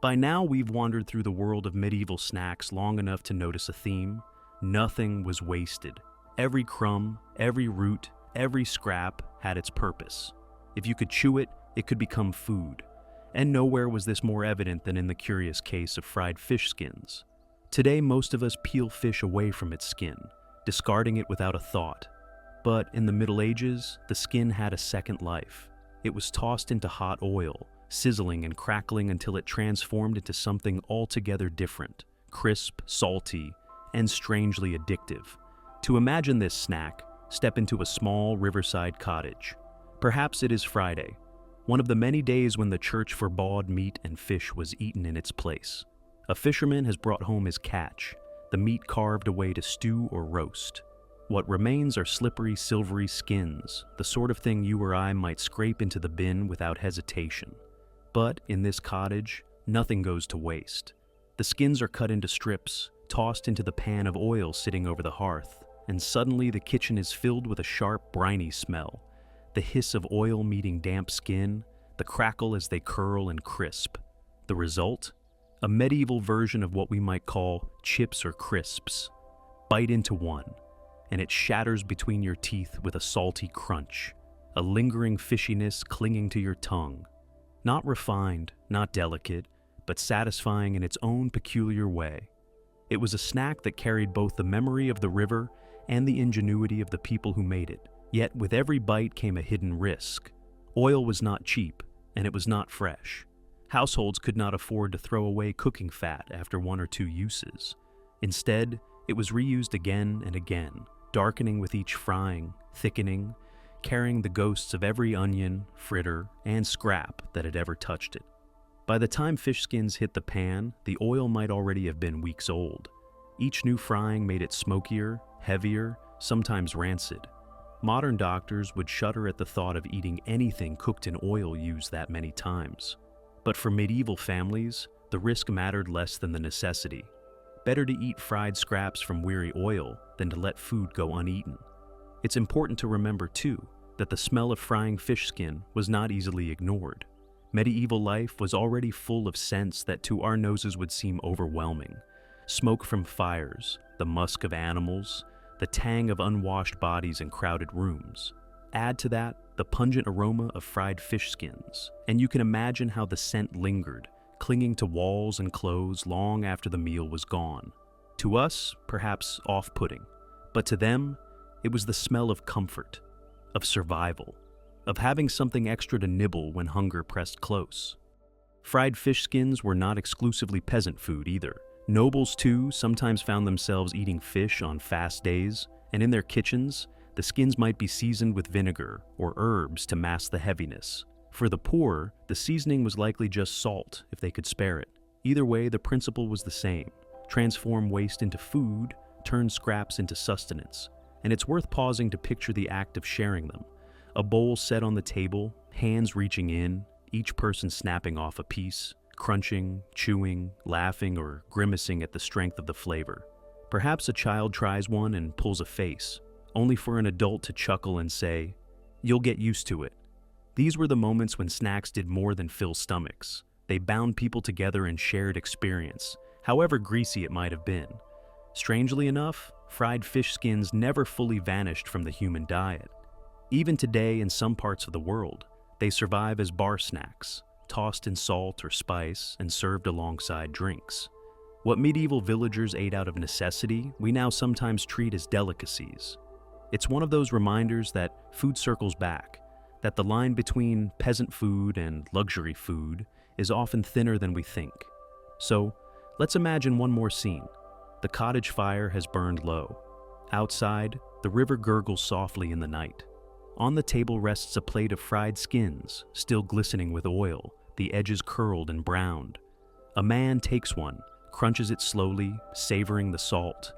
By now, we've wandered through the world of medieval snacks long enough to notice a theme. Nothing was wasted. Every crumb, every root, every scrap had its purpose. If you could chew it, it could become food. And nowhere was this more evident than in the curious case of fried fish skins. Today, most of us peel fish away from its skin, discarding it without a thought. But in the Middle Ages, the skin had a second life. It was tossed into hot oil, sizzling and crackling until it transformed into something altogether different, crisp, salty, and strangely addictive. To imagine this snack, step into a small riverside cottage. Perhaps it is Friday, one of the many days when the church forbade meat and fish was eaten in its place. A fisherman has brought home his catch, the meat carved away to stew or roast. What remains are slippery, silvery skins, the sort of thing you or I might scrape into the bin without hesitation. But in this cottage, nothing goes to waste. The skins are cut into strips, tossed into the pan of oil sitting over the hearth, and suddenly the kitchen is filled with a sharp, briny smell. The hiss of oil meeting damp skin, the crackle as they curl and crisp. The result? A medieval version of what we might call chips or crisps. Bite into one, and it shatters between your teeth with a salty crunch, a lingering fishiness clinging to your tongue. Not refined, not delicate, but satisfying in its own peculiar way. It was a snack that carried both the memory of the river and the ingenuity of the people who made it. Yet with every bite came a hidden risk. Oil was not cheap, and it was not fresh. Households could not afford to throw away cooking fat after one or two uses. Instead, it was reused again and again, darkening with each frying, thickening, carrying the ghosts of every onion, fritter, and scrap that had ever touched it. By the time fish skins hit the pan, the oil might already have been weeks old. Each new frying made it smokier, heavier, sometimes rancid. Modern doctors would shudder at the thought of eating anything cooked in oil used that many times. But for medieval families, the risk mattered less than the necessity. Better to eat fried scraps from weary oil than to let food go uneaten. It's important to remember, too, that the smell of frying fish skin was not easily ignored. Medieval life was already full of scents that to our noses would seem overwhelming. Smoke from fires, the musk of animals, the tang of unwashed bodies in crowded rooms. Add to that the pungent aroma of fried fish skins, and you can imagine how the scent lingered, clinging to walls and clothes long after the meal was gone. To us, perhaps off-putting, but to them, it was the smell of comfort, of survival, of having something extra to nibble when hunger pressed close. Fried fish skins were not exclusively peasant food either. Nobles, too, sometimes found themselves eating fish on fast days, and in their kitchens, the skins might be seasoned with vinegar or herbs to mask the heaviness. For the poor, the seasoning was likely just salt if they could spare it. Either way, the principle was the same: transform waste into food, turn scraps into sustenance. And it's worth pausing to picture the act of sharing them. A bowl set on the table, hands reaching in, each person snapping off a piece, crunching, chewing, laughing, or grimacing at the strength of the flavor. Perhaps a child tries one and pulls a face, only for an adult to chuckle and say, "You'll get used to it." These were the moments when snacks did more than fill stomachs. They bound people together in shared experience, however greasy it might have been. Strangely enough, fried fish skins never fully vanished from the human diet. Even today, in some parts of the world, they survive as bar snacks, tossed in salt or spice and served alongside drinks. What medieval villagers ate out of necessity, we now sometimes treat as delicacies. It's one of those reminders that food circles back, that the line between peasant food and luxury food is often thinner than we think. So, let's imagine one more scene. The cottage fire has burned low. Outside, the river gurgles softly in the night. On the table rests a plate of fried skins, still glistening with oil, the edges curled and browned. A man takes one, crunches it slowly, savoring the salt.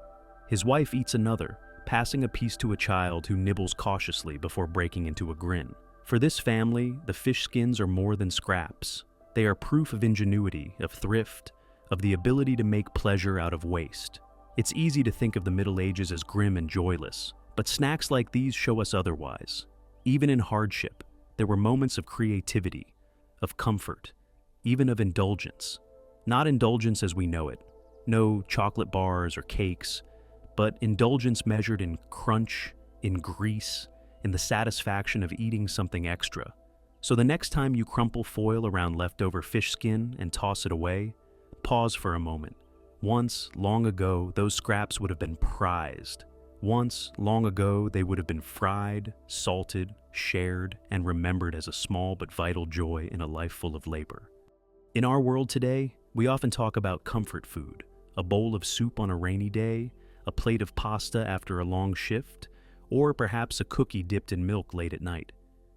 His wife eats another, passing a piece to a child who nibbles cautiously before breaking into a grin. For this family, the fish skins are more than scraps. They are proof of ingenuity, of thrift, of the ability to make pleasure out of waste. It's easy to think of the Middle Ages as grim and joyless, but snacks like these show us otherwise. Even in hardship, there were moments of creativity, of comfort, even of indulgence. Not indulgence as we know it, no chocolate bars or cakes, but indulgence measured in crunch, in grease, in the satisfaction of eating something extra. So the next time you crumple foil around leftover fish skin and toss it away, pause for a moment. Once, long ago, those scraps would have been prized. Once, long ago, they would have been fried, salted, shared, and remembered as a small but vital joy in a life full of labor. In our world today, we often talk about comfort food, a bowl of soup on a rainy day, a plate of pasta after a long shift, or perhaps a cookie dipped in milk late at night.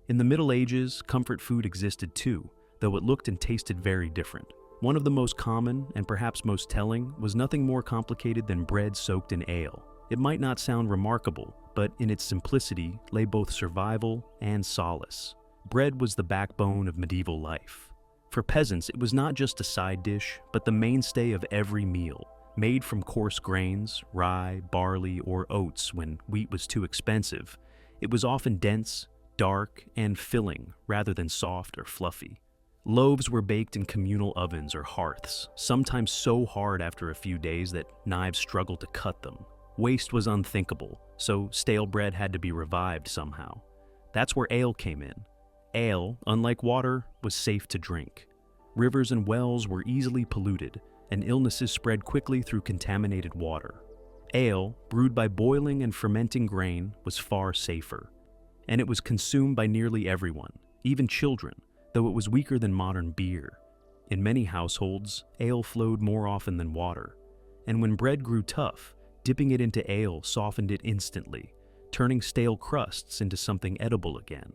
In the Middle Ages, comfort food existed too, though it looked and tasted very different. One of the most common, and perhaps most telling, was nothing more complicated than bread soaked in ale. It might not sound remarkable, but in its simplicity lay both survival and solace. Bread was the backbone of medieval life. For peasants, it was not just a side dish, but the mainstay of every meal. Made from coarse grains, rye, barley, or oats when wheat was too expensive, it was often dense, dark, and filling rather than soft or fluffy. Loaves were baked in communal ovens or hearths, sometimes so hard after a few days that knives struggled to cut them. Waste was unthinkable, so stale bread had to be revived somehow. That's where ale came in. Ale, unlike water, was safe to drink. Rivers and wells were easily polluted, and illnesses spread quickly through contaminated water. Ale, brewed by boiling and fermenting grain, was far safer. And it was consumed by nearly everyone, even children, though it was weaker than modern beer. In many households, ale flowed more often than water. And when bread grew tough, dipping it into ale softened it instantly, turning stale crusts into something edible again.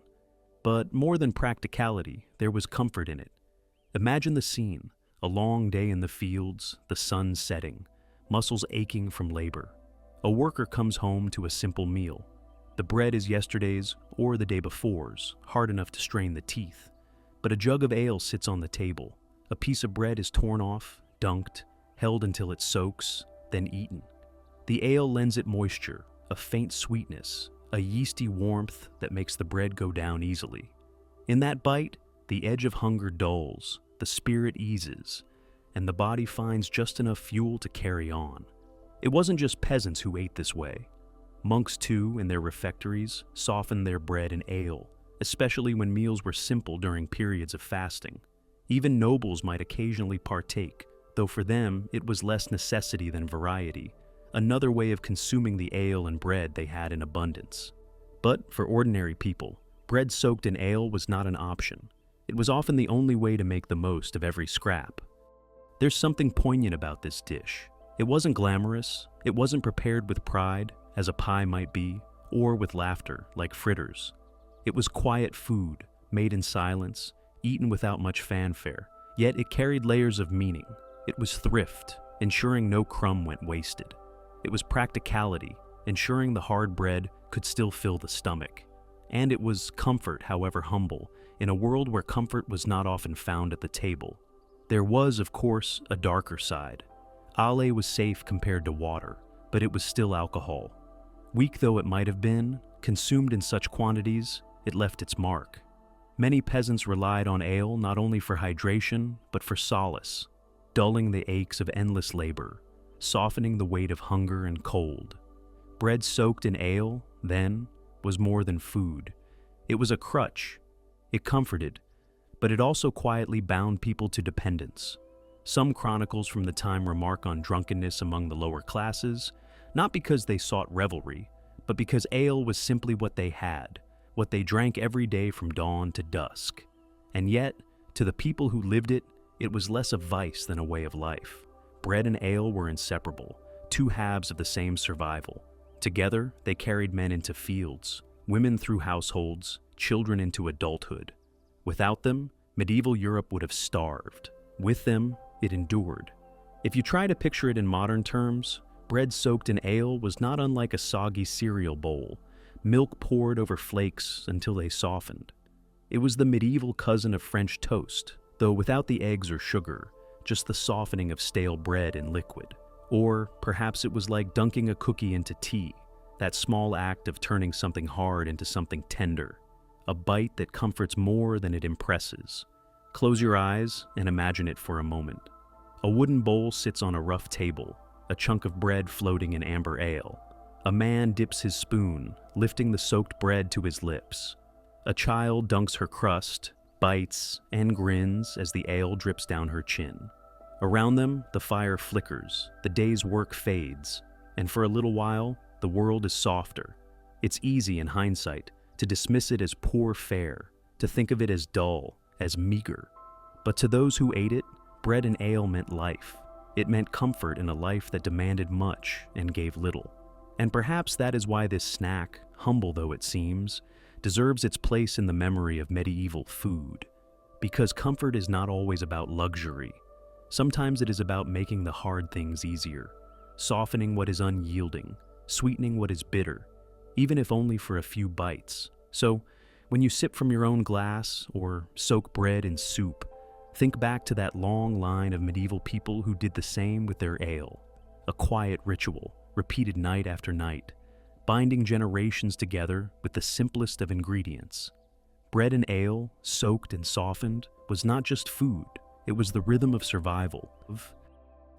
But more than practicality, there was comfort in it. Imagine the scene, a long day in the fields, the sun setting, muscles aching from labor. A worker comes home to a simple meal. The bread is yesterday's or the day before's, hard enough to strain the teeth. But a jug of ale sits on the table. A piece of bread is torn off, dunked, held until it soaks, then eaten. The ale lends it moisture, a faint sweetness, a yeasty warmth that makes the bread go down easily. In that bite, the edge of hunger dulls, the spirit eases, and the body finds just enough fuel to carry on. It wasn't just peasants who ate this way. Monks, too, in their refectories, softened their bread in ale, especially when meals were simple during periods of fasting. Even nobles might occasionally partake, though for them it was less necessity than variety, another way of consuming the ale and bread they had in abundance. But for ordinary people, bread soaked in ale was not an option. It was often the only way to make the most of every scrap. There's something poignant about this dish. It wasn't glamorous, it wasn't prepared with pride, as a pie might be, or with laughter, like fritters. It was quiet food, made in silence, eaten without much fanfare, yet it carried layers of meaning. It was thrift, ensuring no crumb went wasted. It was practicality, ensuring the hard bread could still fill the stomach. And it was comfort, however humble, in a world where comfort was not often found at the table. There was, of course, a darker side. Ale was safe compared to water, but it was still alcohol. Weak though it might have been, consumed in such quantities, it left its mark. Many peasants relied on ale not only for hydration, but for solace, dulling the aches of endless labor, softening the weight of hunger and cold. Bread soaked in ale, then, was more than food. It was a crutch. It comforted, but it also quietly bound people to dependence. Some chronicles from the time remark on drunkenness among the lower classes, not because they sought revelry, but because ale was simply what they had, what they drank every day from dawn to dusk. And yet, to the people who lived it, it was less a vice than a way of life. Bread and ale were inseparable, two halves of the same survival. Together, they carried men into fields, women through households, children into adulthood. Without them, medieval Europe would have starved. With them, it endured. If you try to picture it in modern terms, bread soaked in ale was not unlike a soggy cereal bowl, milk poured over flakes until they softened. It was the medieval cousin of French toast, though without the eggs or sugar, just the softening of stale bread in liquid. Or perhaps it was like dunking a cookie into tea, that small act of turning something hard into something tender, a bite that comforts more than it impresses. Close your eyes and imagine it for a moment. A wooden bowl sits on a rough table, a chunk of bread floating in amber ale. A man dips his spoon, lifting the soaked bread to his lips. A child dunks her crust, bites, and grins as the ale drips down her chin. Around them, the fire flickers, the day's work fades, and for a little while, the world is softer. It's easy in hindsight to dismiss it as poor fare, to think of it as dull, as meager. But to those who ate it, bread and ale meant life. It meant comfort in a life that demanded much and gave little. And perhaps that is why this snack, humble though it seems, deserves its place in the memory of medieval food. Because comfort is not always about luxury. Sometimes it is about making the hard things easier, softening what is unyielding, sweetening what is bitter, even if only for a few bites. So, when you sip from your own glass or soak bread in soup, think back to that long line of medieval people who did the same with their ale, a quiet ritual, repeated night after night, binding generations together with the simplest of ingredients. Bread and ale, soaked and softened, was not just food, it was the rhythm of survival.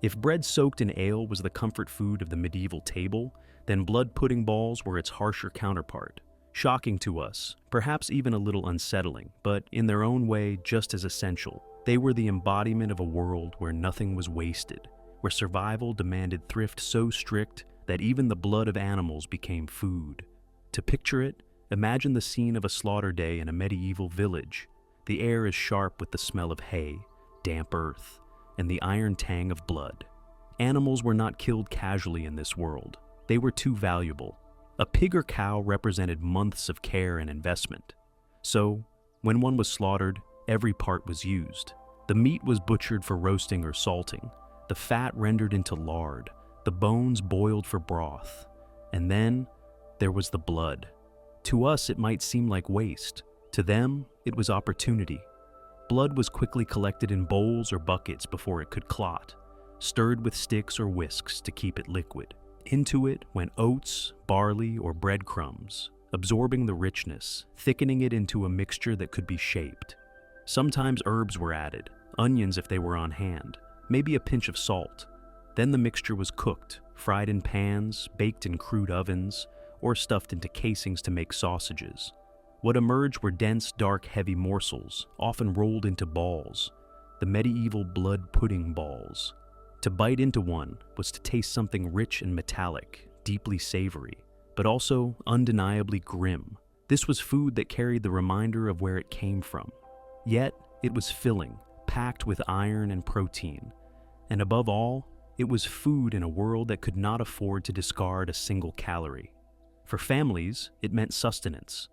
If bread soaked in ale was the comfort food of the medieval table, then blood pudding balls were its harsher counterpart. Shocking to us, perhaps even a little unsettling, but in their own way just as essential. They were the embodiment of a world where nothing was wasted, where survival demanded thrift so strict that even the blood of animals became food. To picture it, imagine the scene of a slaughter day in a medieval village. The air is sharp with the smell of hay, damp earth, and the iron tang of blood. Animals were not killed casually in this world. They were too valuable. A pig or cow represented months of care and investment. So, when one was slaughtered, every part was used. The meat was butchered for roasting or salting, the fat rendered into lard, the bones boiled for broth. And then, there was the blood. To us, it might seem like waste. To them, it was opportunity. Blood was quickly collected in bowls or buckets before it could clot, stirred with sticks or whisks to keep it liquid. Into it went oats, barley, or breadcrumbs, absorbing the richness, thickening it into a mixture that could be shaped. Sometimes herbs were added, onions if they were on hand, maybe a pinch of salt. Then the mixture was cooked, fried in pans, baked in crude ovens, or stuffed into casings to make sausages. What emerged were dense, dark, heavy morsels, often rolled into balls, the medieval blood pudding balls. To bite into one was to taste something rich and metallic, deeply savory, but also undeniably grim. This was food that carried the reminder of where it came from. Yet, it was filling, packed with iron and protein. And above all, it was food in a world that could not afford to discard a single calorie. For families, it meant sustenance.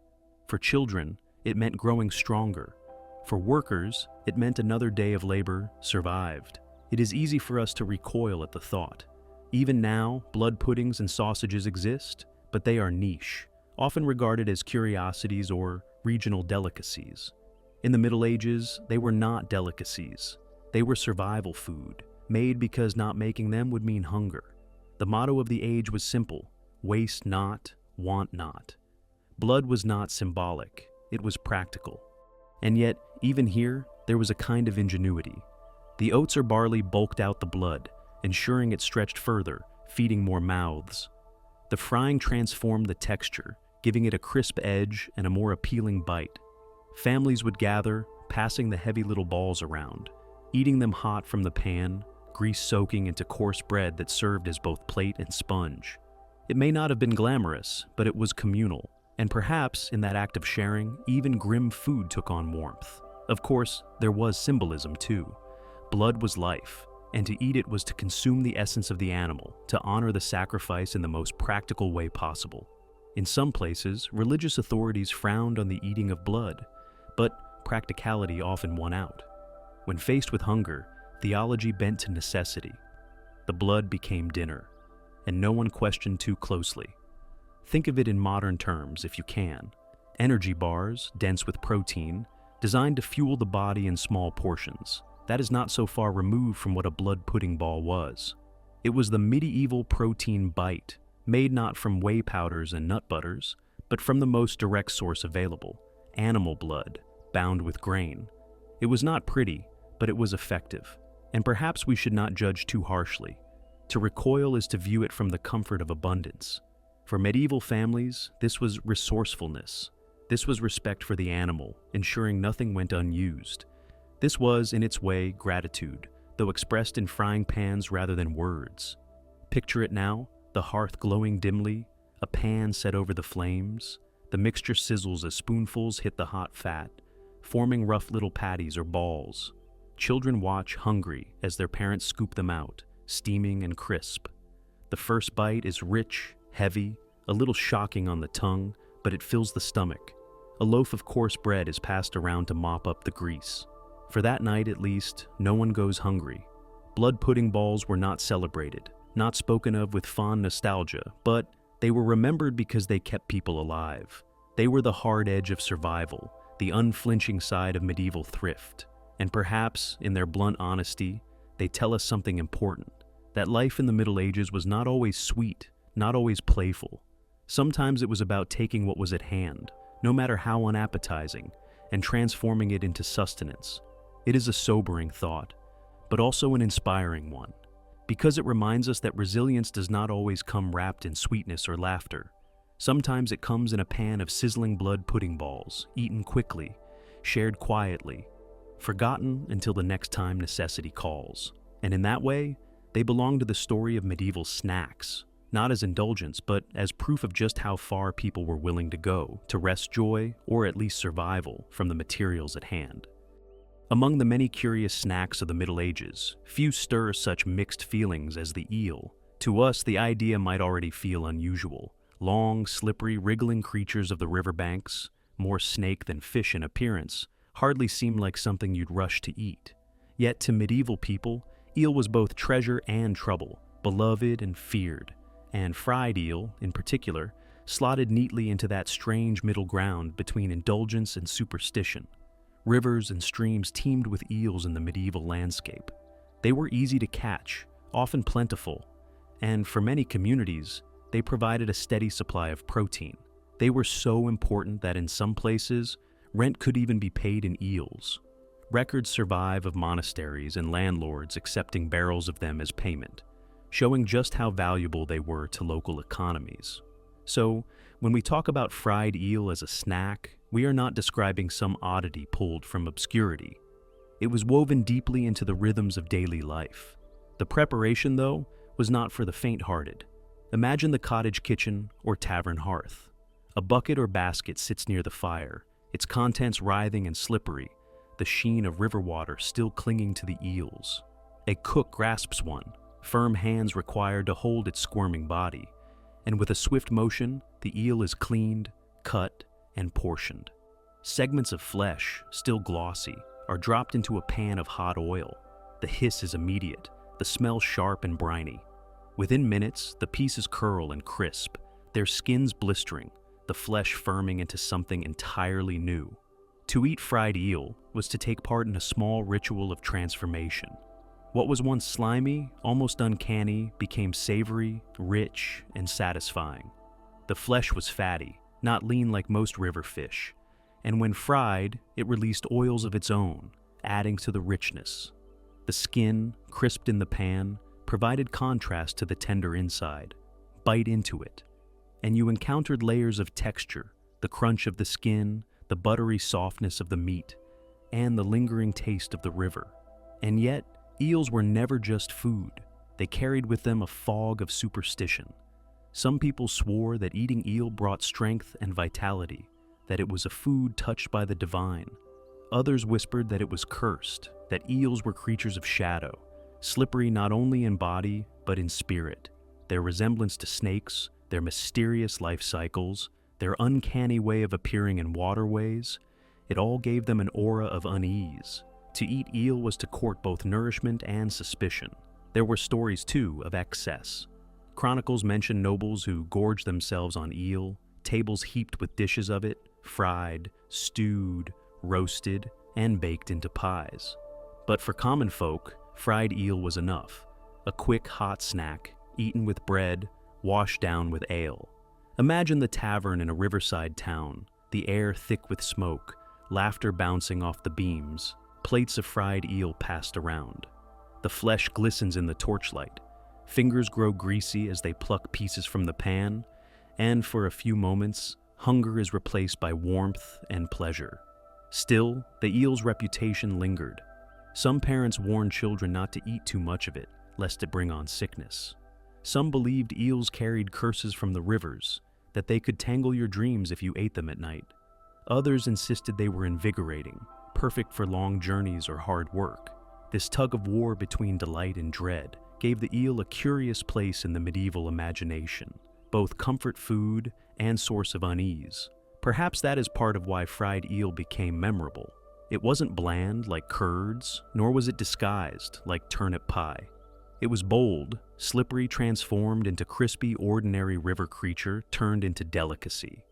For children, it meant growing stronger. For workers, it meant another day of labor survived. It is easy for us to recoil at the thought. Even now, blood puddings and sausages exist, but they are niche, often regarded as curiosities or regional delicacies. In the Middle Ages, they were not delicacies. They were survival food, made because not making them would mean hunger. The motto of the age was simple: waste not, want not. Blood was not symbolic, it was practical. And yet, even here, there was a kind of ingenuity. The oats or barley bulked out the blood, ensuring it stretched further, feeding more mouths. The frying transformed the texture, giving it a crisp edge and a more appealing bite. Families would gather, passing the heavy little balls around, eating them hot from the pan, grease soaking into coarse bread that served as both plate and sponge. It may not have been glamorous, but it was communal, and perhaps, in that act of sharing, even grim food took on warmth. Of course, there was symbolism too. Blood was life, and to eat it was to consume the essence of the animal, to honor the sacrifice in the most practical way possible. In some places, religious authorities frowned on the eating of blood, but practicality often won out. When faced with hunger, theology bent to necessity. The blood became dinner, and no one questioned too closely. Think of it in modern terms if you can. Energy bars, dense with protein, designed to fuel the body in small portions. That is not so far removed from what a blood pudding ball was. It was the medieval protein bite, made not from whey powders and nut butters, but from the most direct source available, animal blood, bound with grain. It was not pretty, but it was effective, and perhaps we should not judge too harshly. To recoil is to view it from the comfort of abundance. For medieval families, this was resourcefulness. This was respect for the animal, ensuring nothing went unused. This was, in its way, gratitude, though expressed in frying pans rather than words. Picture it now, the hearth glowing dimly, a pan set over the flames. The mixture sizzles as spoonfuls hit the hot fat, forming rough little patties or balls. Children watch hungry as their parents scoop them out, steaming and crisp. The first bite is rich, heavy, a little shocking on the tongue, but it fills the stomach. A loaf of coarse bread is passed around to mop up the grease. For that night, at least, no one goes hungry. Blood pudding balls were not celebrated, not spoken of with fond nostalgia, but they were remembered because they kept people alive. They were the hard edge of survival, the unflinching side of medieval thrift. And perhaps, in their blunt honesty, they tell us something important, that life in the Middle Ages was not always sweet, not always playful. Sometimes it was about taking what was at hand, no matter how unappetizing, and transforming it into sustenance. It is a sobering thought, but also an inspiring one, because it reminds us that resilience does not always come wrapped in sweetness or laughter. Sometimes it comes in a pan of sizzling blood pudding balls, eaten quickly, shared quietly, forgotten until the next time necessity calls. And in that way, they belong to the story of medieval snacks, not as indulgence, but as proof of just how far people were willing to go to wrest joy, or at least survival, from the materials at hand. Among the many curious snacks of the Middle Ages, few stir such mixed feelings as the eel. To us, the idea might already feel unusual. Long, slippery, wriggling creatures of the riverbanks, more snake than fish in appearance, hardly seemed like something you'd rush to eat. Yet to medieval people, eel was both treasure and trouble, beloved and feared. And fried eel, in particular, slotted neatly into that strange middle ground between indulgence and superstition. Rivers and streams teemed with eels in the medieval landscape. They were easy to catch, often plentiful, and for many communities, they provided a steady supply of protein. They were so important that in some places, rent could even be paid in eels. Records survive of monasteries and landlords accepting barrels of them as payment, showing just how valuable they were to local economies. So, when we talk about fried eel as a snack, we are not describing some oddity pulled from obscurity. It was woven deeply into the rhythms of daily life. The preparation, though, was not for the faint-hearted. Imagine the cottage kitchen or tavern hearth. A bucket or basket sits near the fire, its contents writhing and slippery, the sheen of river water still clinging to the eels. A cook grasps one, firm hands required to hold its squirming body, and with a swift motion, the eel is cleaned, cut, and portioned. Segments of flesh, still glossy, are dropped into a pan of hot oil. The hiss is immediate, the smell sharp and briny. Within minutes, the pieces curl and crisp, their skins blistering, the flesh firming into something entirely new. To eat fried eel was to take part in a small ritual of transformation. What was once slimy, almost uncanny, became savory, rich, and satisfying. The flesh was fatty, not lean like most river fish, and when fried, it released oils of its own, adding to the richness. The skin, crisped in the pan, provided contrast to the tender inside. Bite into it, and you encountered layers of texture, the crunch of the skin, the buttery softness of the meat, and the lingering taste of the river. And yet, eels were never just food. They carried with them a fog of superstition. Some people swore that eating eel brought strength and vitality, that it was a food touched by the divine. Others whispered that it was cursed, that eels were creatures of shadow, slippery not only in body, but in spirit. Their resemblance to snakes, their mysterious life cycles, their uncanny way of appearing in waterways, it all gave them an aura of unease. To eat eel was to court both nourishment and suspicion. There were stories, too, of excess. Chronicles mention nobles who gorged themselves on eel, tables heaped with dishes of it, fried, stewed, roasted, and baked into pies. But for common folk, fried eel was enough. A quick, hot snack, eaten with bread, washed down with ale. Imagine the tavern in a riverside town, the air thick with smoke, laughter bouncing off the beams, plates of fried eel passed around. The flesh glistens in the torchlight. Fingers grow greasy as they pluck pieces from the pan, and for a few moments, hunger is replaced by warmth and pleasure. Still, the eel's reputation lingered. Some parents warned children not to eat too much of it, lest it bring on sickness. Some believed eels carried curses from the rivers, that they could tangle your dreams if you ate them at night. Others insisted they were invigorating, perfect for long journeys or hard work. This tug of war between delight and dread gave the eel a curious place in the medieval imagination, both comfort food and source of unease. Perhaps that is part of why fried eel became memorable. It wasn't bland like curds, nor was it disguised like turnip pie. It was bold, slippery, transformed into crispy, ordinary river creature turned into delicacy.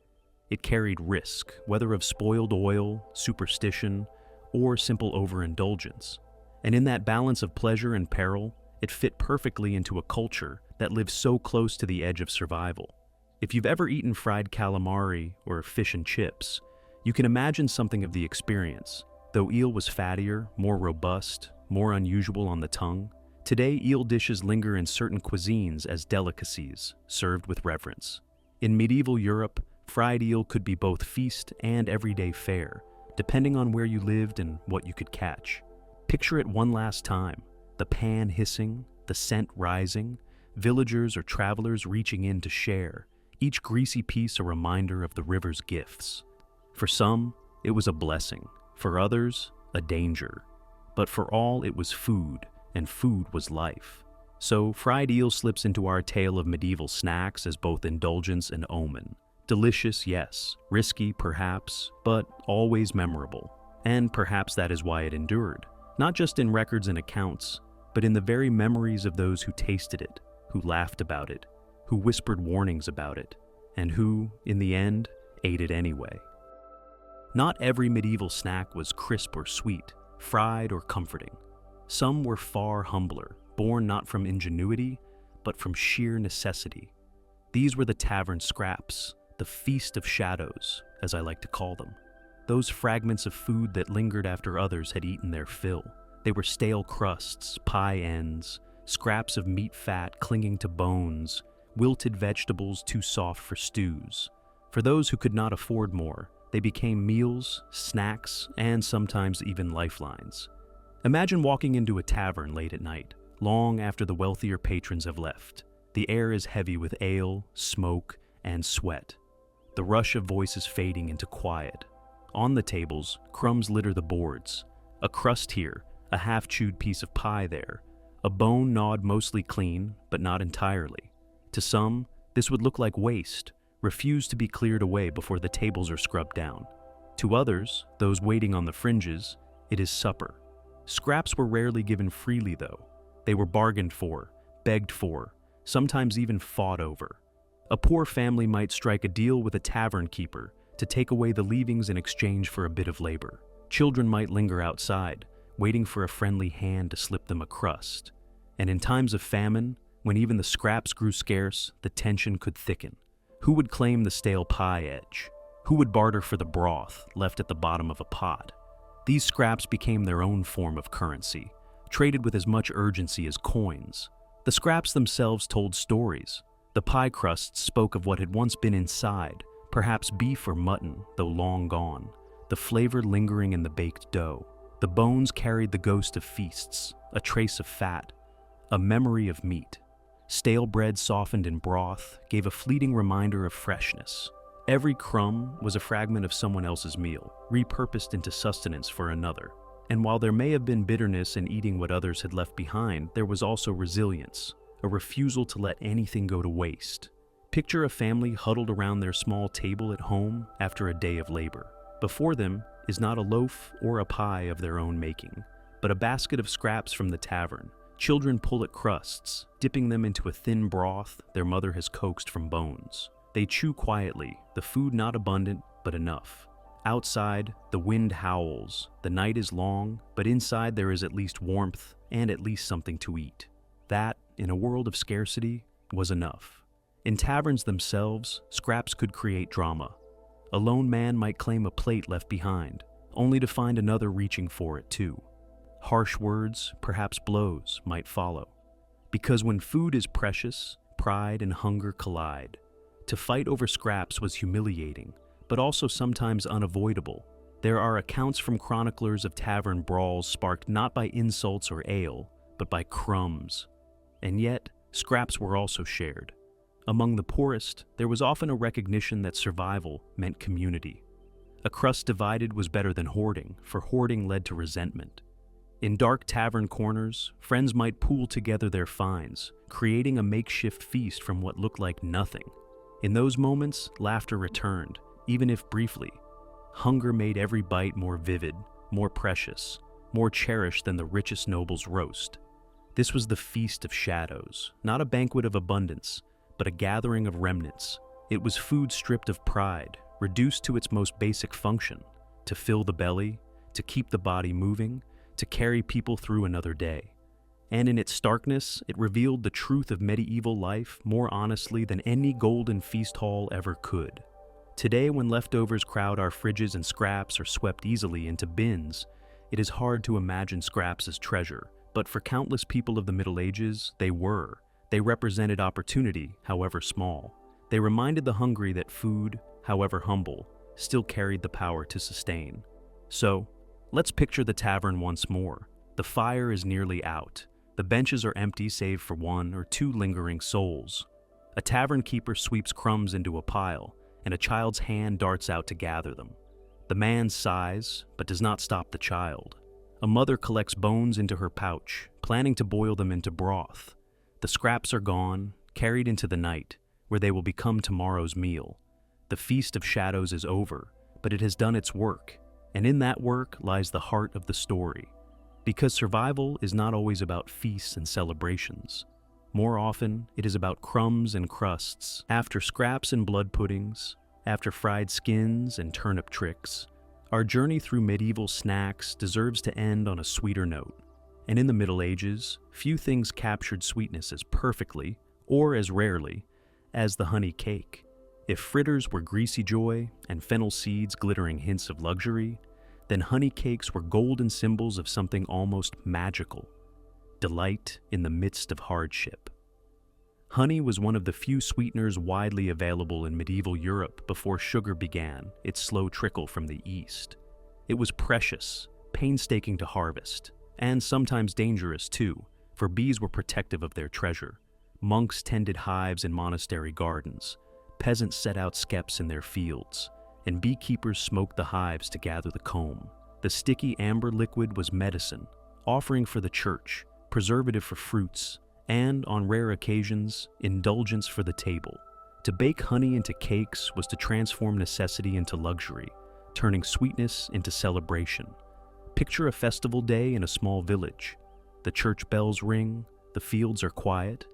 It carried risk, whether of spoiled oil, superstition, or simple overindulgence. And in that balance of pleasure and peril, it fit perfectly into a culture that lived so close to the edge of survival. If you've ever eaten fried calamari or fish and chips, you can imagine something of the experience. Though eel was fattier, more robust, more unusual on the tongue, today eel dishes linger in certain cuisines as delicacies, served with reverence. In medieval Europe, fried eel could be both feast and everyday fare, depending on where you lived and what you could catch. Picture it one last time, the pan hissing, the scent rising, villagers or travelers reaching in to share, each greasy piece a reminder of the river's gifts. For some, it was a blessing. For others, a danger. But for all, it was food, and food was life. So, fried eel slips into our tale of medieval snacks as both indulgence and omen. Delicious, yes. Risky, perhaps, but always memorable. And perhaps that is why it endured. Not just in records and accounts, but in the very memories of those who tasted it, who laughed about it, who whispered warnings about it. and who, in the end, ate it anyway. Not every medieval snack was crisp or sweet, fried or comforting. Some were far humbler, born not from ingenuity, but from sheer necessity. These were the tavern scraps, the feast of shadows, as I like to call them. Those fragments of food that lingered after others had eaten their fill. They were stale crusts, pie ends, scraps of meat fat clinging to bones, wilted vegetables too soft for stews. For those who could not afford more, they became meals, snacks, and sometimes even lifelines. Imagine walking into a tavern late at night, long after the wealthier patrons have left. The air is heavy with ale, smoke, and sweat. The rush of voices fading into quiet. On the tables, crumbs litter the boards. A crust here, a half-chewed piece of pie there, a bone gnawed mostly clean, but not entirely. To some, this would look like waste, refused to be cleared away before the tables are scrubbed down. To others, those waiting on the fringes, it is supper. Scraps were rarely given freely, though. They were bargained for, begged for, sometimes even fought over. A poor family might strike a deal with a tavern keeper to take away the leavings in exchange for a bit of labor. Children might linger outside, waiting for a friendly hand to slip them a crust. And in times of famine, when even the scraps grew scarce, the tension could thicken. Who would claim the stale pie edge? Who would barter for the broth left at the bottom of a pot? These scraps became their own form of currency, traded with as much urgency as coins. The scraps themselves told stories. The pie crusts spoke of what had once been inside, perhaps beef or mutton, though long gone, the flavor lingering in the baked dough. The bones carried the ghost of feasts, a trace of fat, a memory of meat. Stale bread softened in broth gave a fleeting reminder of freshness. Every crumb was a fragment of someone else's meal, repurposed into sustenance for another. And while there may have been bitterness in eating what others had left behind, there was also resilience, a refusal to let anything go to waste. Picture a family huddled around their small table at home after a day of labor. Before them is not a loaf or a pie of their own making, but a basket of scraps from the tavern. Children pull at crusts, dipping them into a thin broth their mother has coaxed from bones. They chew quietly, the food not abundant, but enough. Outside, the wind howls, the night is long, but inside there is at least warmth and at least something to eat. That, in a world of scarcity, was enough. In taverns themselves, scraps could create drama. A lone man might claim a plate left behind, only to find another reaching for it too. Harsh words, perhaps blows, might follow. Because when food is precious, pride and hunger collide. To fight over scraps was humiliating, but also sometimes unavoidable. There are accounts from chroniclers of tavern brawls sparked not by insults or ale, but by crumbs. And yet, scraps were also shared. Among the poorest, there was often a recognition that survival meant community. A crust divided was better than hoarding, for hoarding led to resentment. In dark tavern corners, friends might pool together their finds, creating a makeshift feast from what looked like nothing. In those moments, laughter returned, even if briefly. Hunger made every bite more vivid, more precious, more cherished than the richest noble's roast. This was the feast of shadows, not a banquet of abundance, but a gathering of remnants. It was food stripped of pride, reduced to its most basic function, to fill the belly, to keep the body moving, to carry people through another day. And in its starkness, it revealed the truth of medieval life more honestly than any golden feast hall ever could. Today, when leftovers crowd our fridges and scraps are swept easily into bins, it is hard to imagine scraps as treasure, but for countless people of the Middle Ages, they were. They represented opportunity, however small. They reminded the hungry that food, however humble, still carried the power to sustain. So, let's picture the tavern once more. The fire is nearly out. The benches are empty save for one or two lingering souls. A tavern keeper sweeps crumbs into a pile, and a child's hand darts out to gather them. The man sighs, but does not stop the child. A mother collects bones into her pouch, planning to boil them into broth. The scraps are gone, carried into the night, where they will become tomorrow's meal. The feast of shadows is over, but it has done its work, and in that work lies the heart of the story. Because survival is not always about feasts and celebrations. More often, it is about crumbs and crusts, after scraps and blood puddings, after fried skins and turnip tricks. Our journey through medieval snacks deserves to end on a sweeter note. And in the Middle Ages, few things captured sweetness as perfectly, or as rarely, as the honey cake. If fritters were greasy joy and fennel seeds glittering hints of luxury, then honey cakes were golden symbols of something almost magical: delight in the midst of hardship. Honey was one of the few sweeteners widely available in medieval Europe before sugar began its slow trickle from the east. It was precious, painstaking to harvest, and sometimes dangerous too, for bees were protective of their treasure. Monks tended hives in monastery gardens, peasants set out skeps in their fields, and beekeepers smoked the hives to gather the comb. The sticky amber liquid was medicine, offering for the church, preservative for fruits, and, on rare occasions, indulgence for the table. To bake honey into cakes was to transform necessity into luxury, turning sweetness into celebration. Picture a festival day in a small village. The church bells ring, the fields are quiet,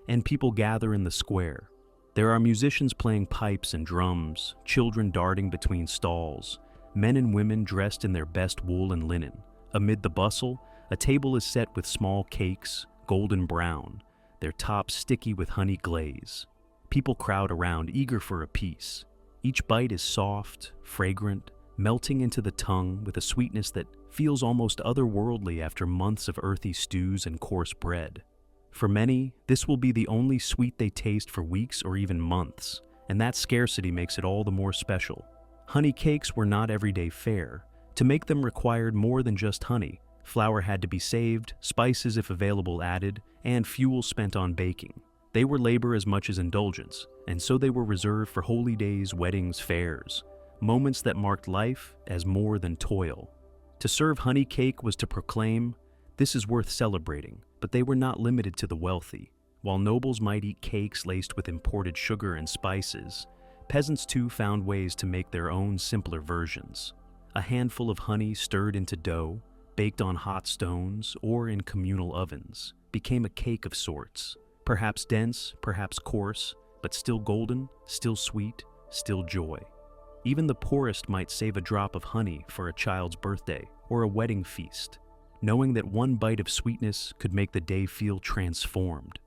and people gather in the square. There are musicians playing pipes and drums, children darting between stalls, men and women dressed in their best wool and linen. Amid the bustle, a table is set with small cakes, golden brown, their tops sticky with honey glaze. People crowd around, eager for a piece. Each bite is soft, fragrant, melting into the tongue with a sweetness that feels almost otherworldly after months of earthy stews and coarse bread. For many, this will be the only sweet they taste for weeks or even months, and that scarcity makes it all the more special. Honey cakes were not everyday fare. To make them required more than just honey. Flour had to be saved, spices if available added, and fuel spent on baking. They were labor as much as indulgence, and so they were reserved for holy days, weddings, fairs, moments that marked life as more than toil. To serve honey cake was to proclaim, "This is worth celebrating," but they were not limited to the wealthy. While nobles might eat cakes laced with imported sugar and spices, peasants too found ways to make their own simpler versions. A handful of honey stirred into dough, baked on hot stones or in communal ovens, became a cake of sorts, perhaps dense, perhaps coarse, but still golden, still sweet, still joy. Even the poorest might save a drop of honey for a child's birthday or a wedding feast, knowing that one bite of sweetness could make the day feel transformed.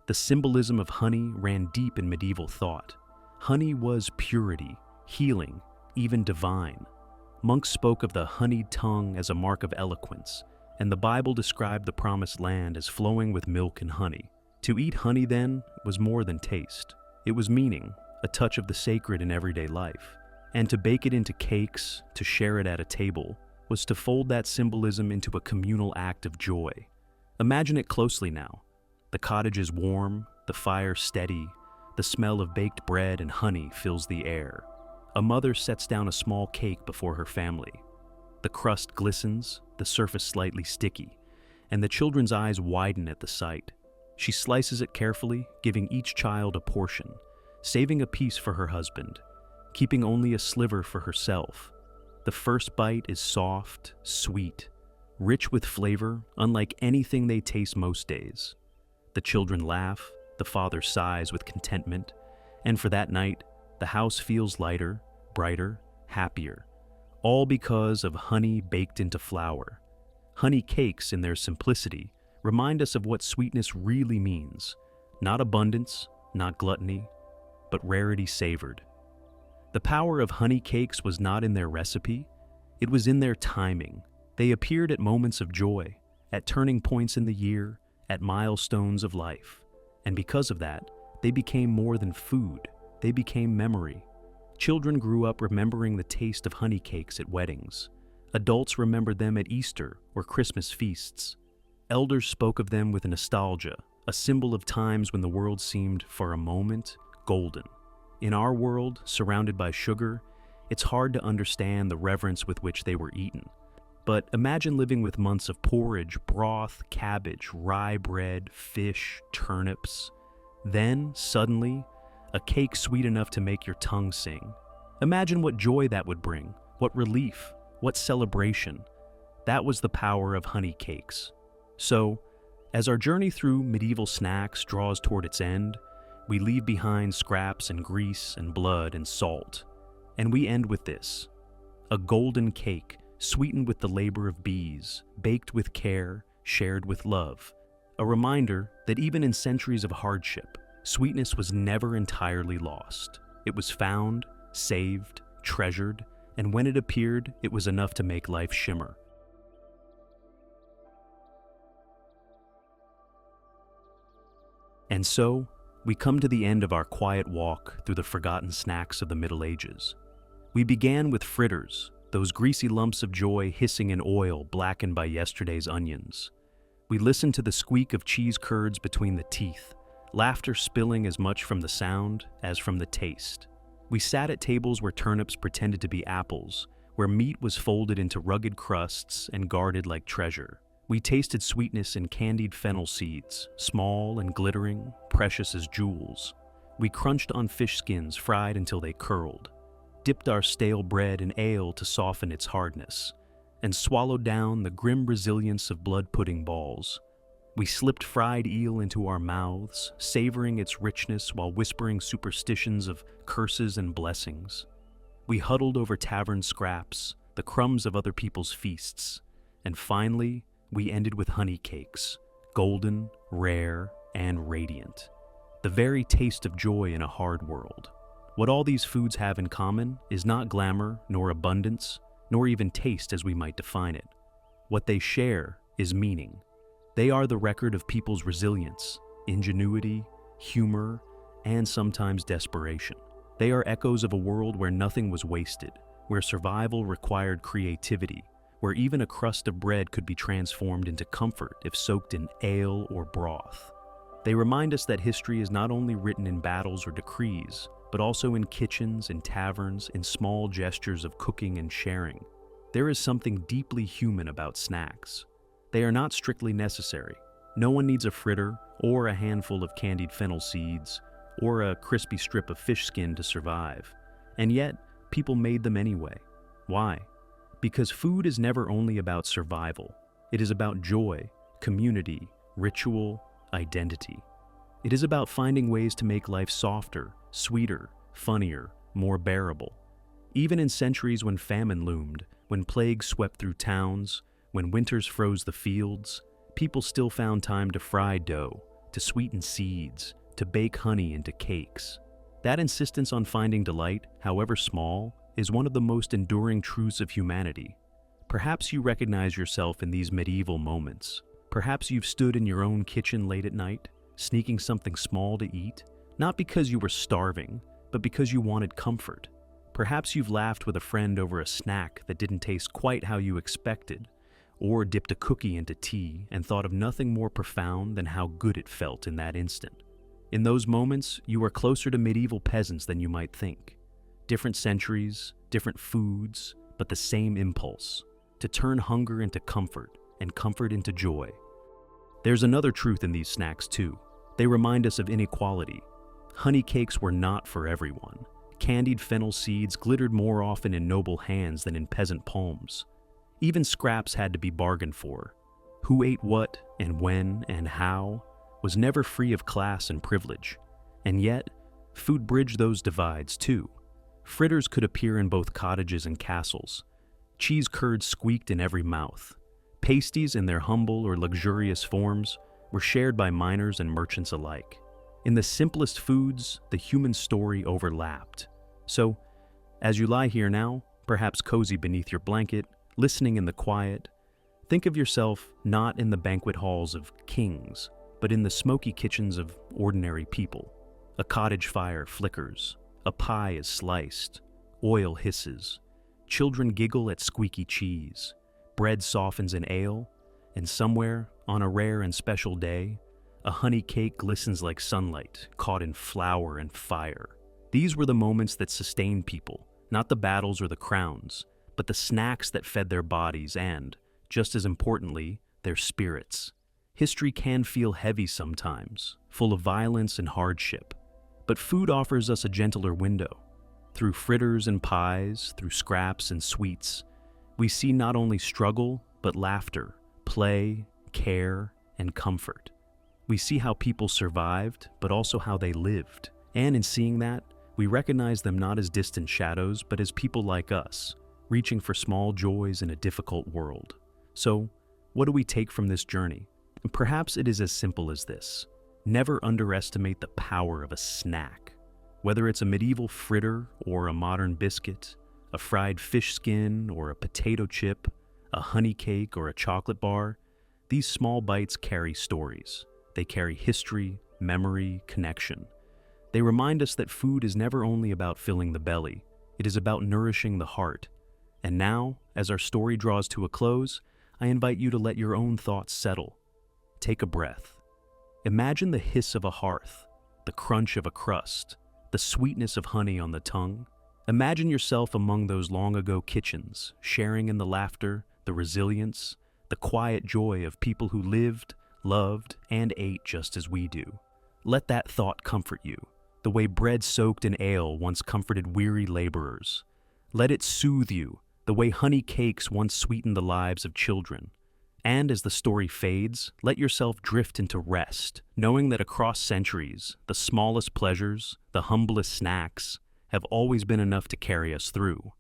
The symbolism of honey ran deep in medieval thought. Honey was purity, healing, even divine. Monks spoke of the honeyed tongue as a mark of eloquence, and the Bible described the promised land as flowing with milk and honey. To eat honey, then, was more than taste. It was meaning, a touch of the sacred in everyday life. And to bake it into cakes, to share it at a table, was to fold that symbolism into a communal act of joy. Imagine it closely now. The cottage is warm, the fire steady, the smell of baked bread and honey fills the air. A mother sets down a small cake before her family. The crust glistens, the surface slightly sticky, and the children's eyes widen at the sight. She slices it carefully, giving each child a portion, saving a piece for her husband, keeping only a sliver for herself. The first bite is soft, sweet, rich with flavor, unlike anything they taste most days. The children laugh, the father sighs with contentment, and for that night, the house feels lighter, brighter, happier, all because of honey baked into flour. Honey cakes, in their simplicity, remind us of what sweetness really means. Not abundance, not gluttony, but rarity savored. The power of honey cakes was not in their recipe, it was in their timing. They appeared at moments of joy, at turning points in the year, at milestones of life. And because of that, they became more than food. They became memory. Children grew up remembering the taste of honey cakes at weddings. Adults remembered them at Easter or Christmas feasts. Elders spoke of them with nostalgia, a symbol of times when the world seemed, for a moment, golden. In our world, surrounded by sugar, it's hard to understand the reverence with which they were eaten. But imagine living with months of porridge, broth, cabbage, rye bread, fish, turnips. Then, suddenly, a cake sweet enough to make your tongue sing. Imagine what joy that would bring, what relief, what celebration. That was the power of honey cakes. So, As our journey through medieval snacks draws toward its end, we leave behind scraps and grease and blood and salt. And we end with this: a golden cake sweetened with the labor of bees, baked with care, shared with love. A reminder that even in centuries of hardship, sweetness was never entirely lost. It was found, saved, treasured, and when it appeared, it was enough to make life shimmer. And so, we come to the end of our quiet walk through the forgotten snacks of the Middle Ages. We began with fritters, those greasy lumps of joy hissing in oil blackened by yesterday's onions. We listened to the squeak of cheese curds between the teeth, laughter spilling as much from the sound as from the taste. We sat at tables where turnips pretended to be apples, where meat was folded into rugged crusts and guarded like treasure. We tasted sweetness in candied fennel seeds, small and glittering, precious as jewels. We crunched on fish skins fried until they curled, dipped our stale bread in ale to soften its hardness, and swallowed down the grim resilience of blood pudding balls. We slipped fried eel into our mouths, savoring its richness while whispering superstitions of curses and blessings. We huddled over tavern scraps, the crumbs of other people's feasts, and finally, we ended with honey cakes, golden, rare, and radiant. The very taste of joy in a hard world. What all these foods have in common is not glamour, nor abundance, nor even taste as we might define it. What they share is meaning. They are the record of people's resilience, ingenuity, humor, and sometimes desperation. They are echoes of a world where nothing was wasted, where survival required creativity, where even a crust of bread could be transformed into comfort if soaked in ale or broth. They remind us that history is not only written in battles or decrees, but also in kitchens, in taverns, in small gestures of cooking and sharing. There is something deeply human about snacks. They are not strictly necessary. No one needs a fritter, or a handful of candied fennel seeds, or a crispy strip of fish skin to survive. And yet, people made them anyway. Why? Because food is never only about survival. It is about joy, community, ritual, identity. It is about finding ways to make life softer, sweeter, funnier, more bearable. Even in centuries when famine loomed, when plagues swept through towns, when winters froze the fields, people still found time to fry dough, to sweeten seeds, to bake honey into cakes. That insistence on finding delight, however small, is one of the most enduring truths of humanity. Perhaps you recognize yourself in these medieval moments. Perhaps you've stood in your own kitchen late at night, sneaking something small to eat, not because you were starving, but because you wanted comfort. Perhaps you've laughed with a friend over a snack that didn't taste quite how you expected, or dipped a cookie into tea and thought of nothing more profound than how good it felt in that instant. In those moments, you are closer to medieval peasants than you might think. Different centuries, different foods, but the same impulse: to turn hunger into comfort and comfort into joy. There's another truth in these snacks too. They remind us of inequality. Honey cakes were not for everyone. Candied fennel seeds glittered more often in noble hands than in peasant palms. Even scraps had to be bargained for. Who ate what and when and how was never free of class and privilege. And yet, food bridged those divides too. Fritters could appear in both cottages and castles. Cheese curds squeaked in every mouth. Pasties, in their humble or luxurious forms, were shared by miners and merchants alike. In the simplest foods, the human story overlapped. So, as you lie here now, perhaps cozy beneath your blanket, listening in the quiet, think of yourself not in the banquet halls of kings, but in the smoky kitchens of ordinary people. A cottage fire flickers. A pie is sliced, oil hisses, children giggle at squeaky cheese, bread softens in ale, and somewhere, on a rare and special day, a honey cake glistens like sunlight caught in flour and fire. These were the moments that sustained people, not the battles or the crowns, but the snacks that fed their bodies and, just as importantly, their spirits. History can feel heavy sometimes, full of violence and hardship. But food offers us a gentler window. Through fritters and pies, through scraps and sweets, we see not only struggle, but laughter, play, care, and comfort. We see how people survived, but also how they lived. And in seeing that, we recognize them not as distant shadows, but as people like us, reaching for small joys in a difficult world. So, what do we take from this journey? And perhaps it is as simple as this. Never underestimate the power of a snack. Whether it's a medieval fritter or a modern biscuit, a fried fish skin or a potato chip, a honey cake or a chocolate bar, these small bites carry stories. They carry history, memory, connection. They remind us that food is never only about filling the belly, it is about nourishing the heart. And now, as our story draws to a close, I invite you to let your own thoughts settle. Take a breath. Imagine the hiss of a hearth, the crunch of a crust, the sweetness of honey on the tongue. Imagine yourself among those long-ago kitchens, sharing in the laughter, the resilience, the quiet joy of people who lived, loved, and ate just as we do. Let that thought comfort you, the way bread soaked in ale once comforted weary laborers. Let it soothe you, the way honey cakes once sweetened the lives of children. And as the story fades, let yourself drift into rest, knowing that across centuries, the smallest pleasures, the humblest snacks, have always been enough to carry us through.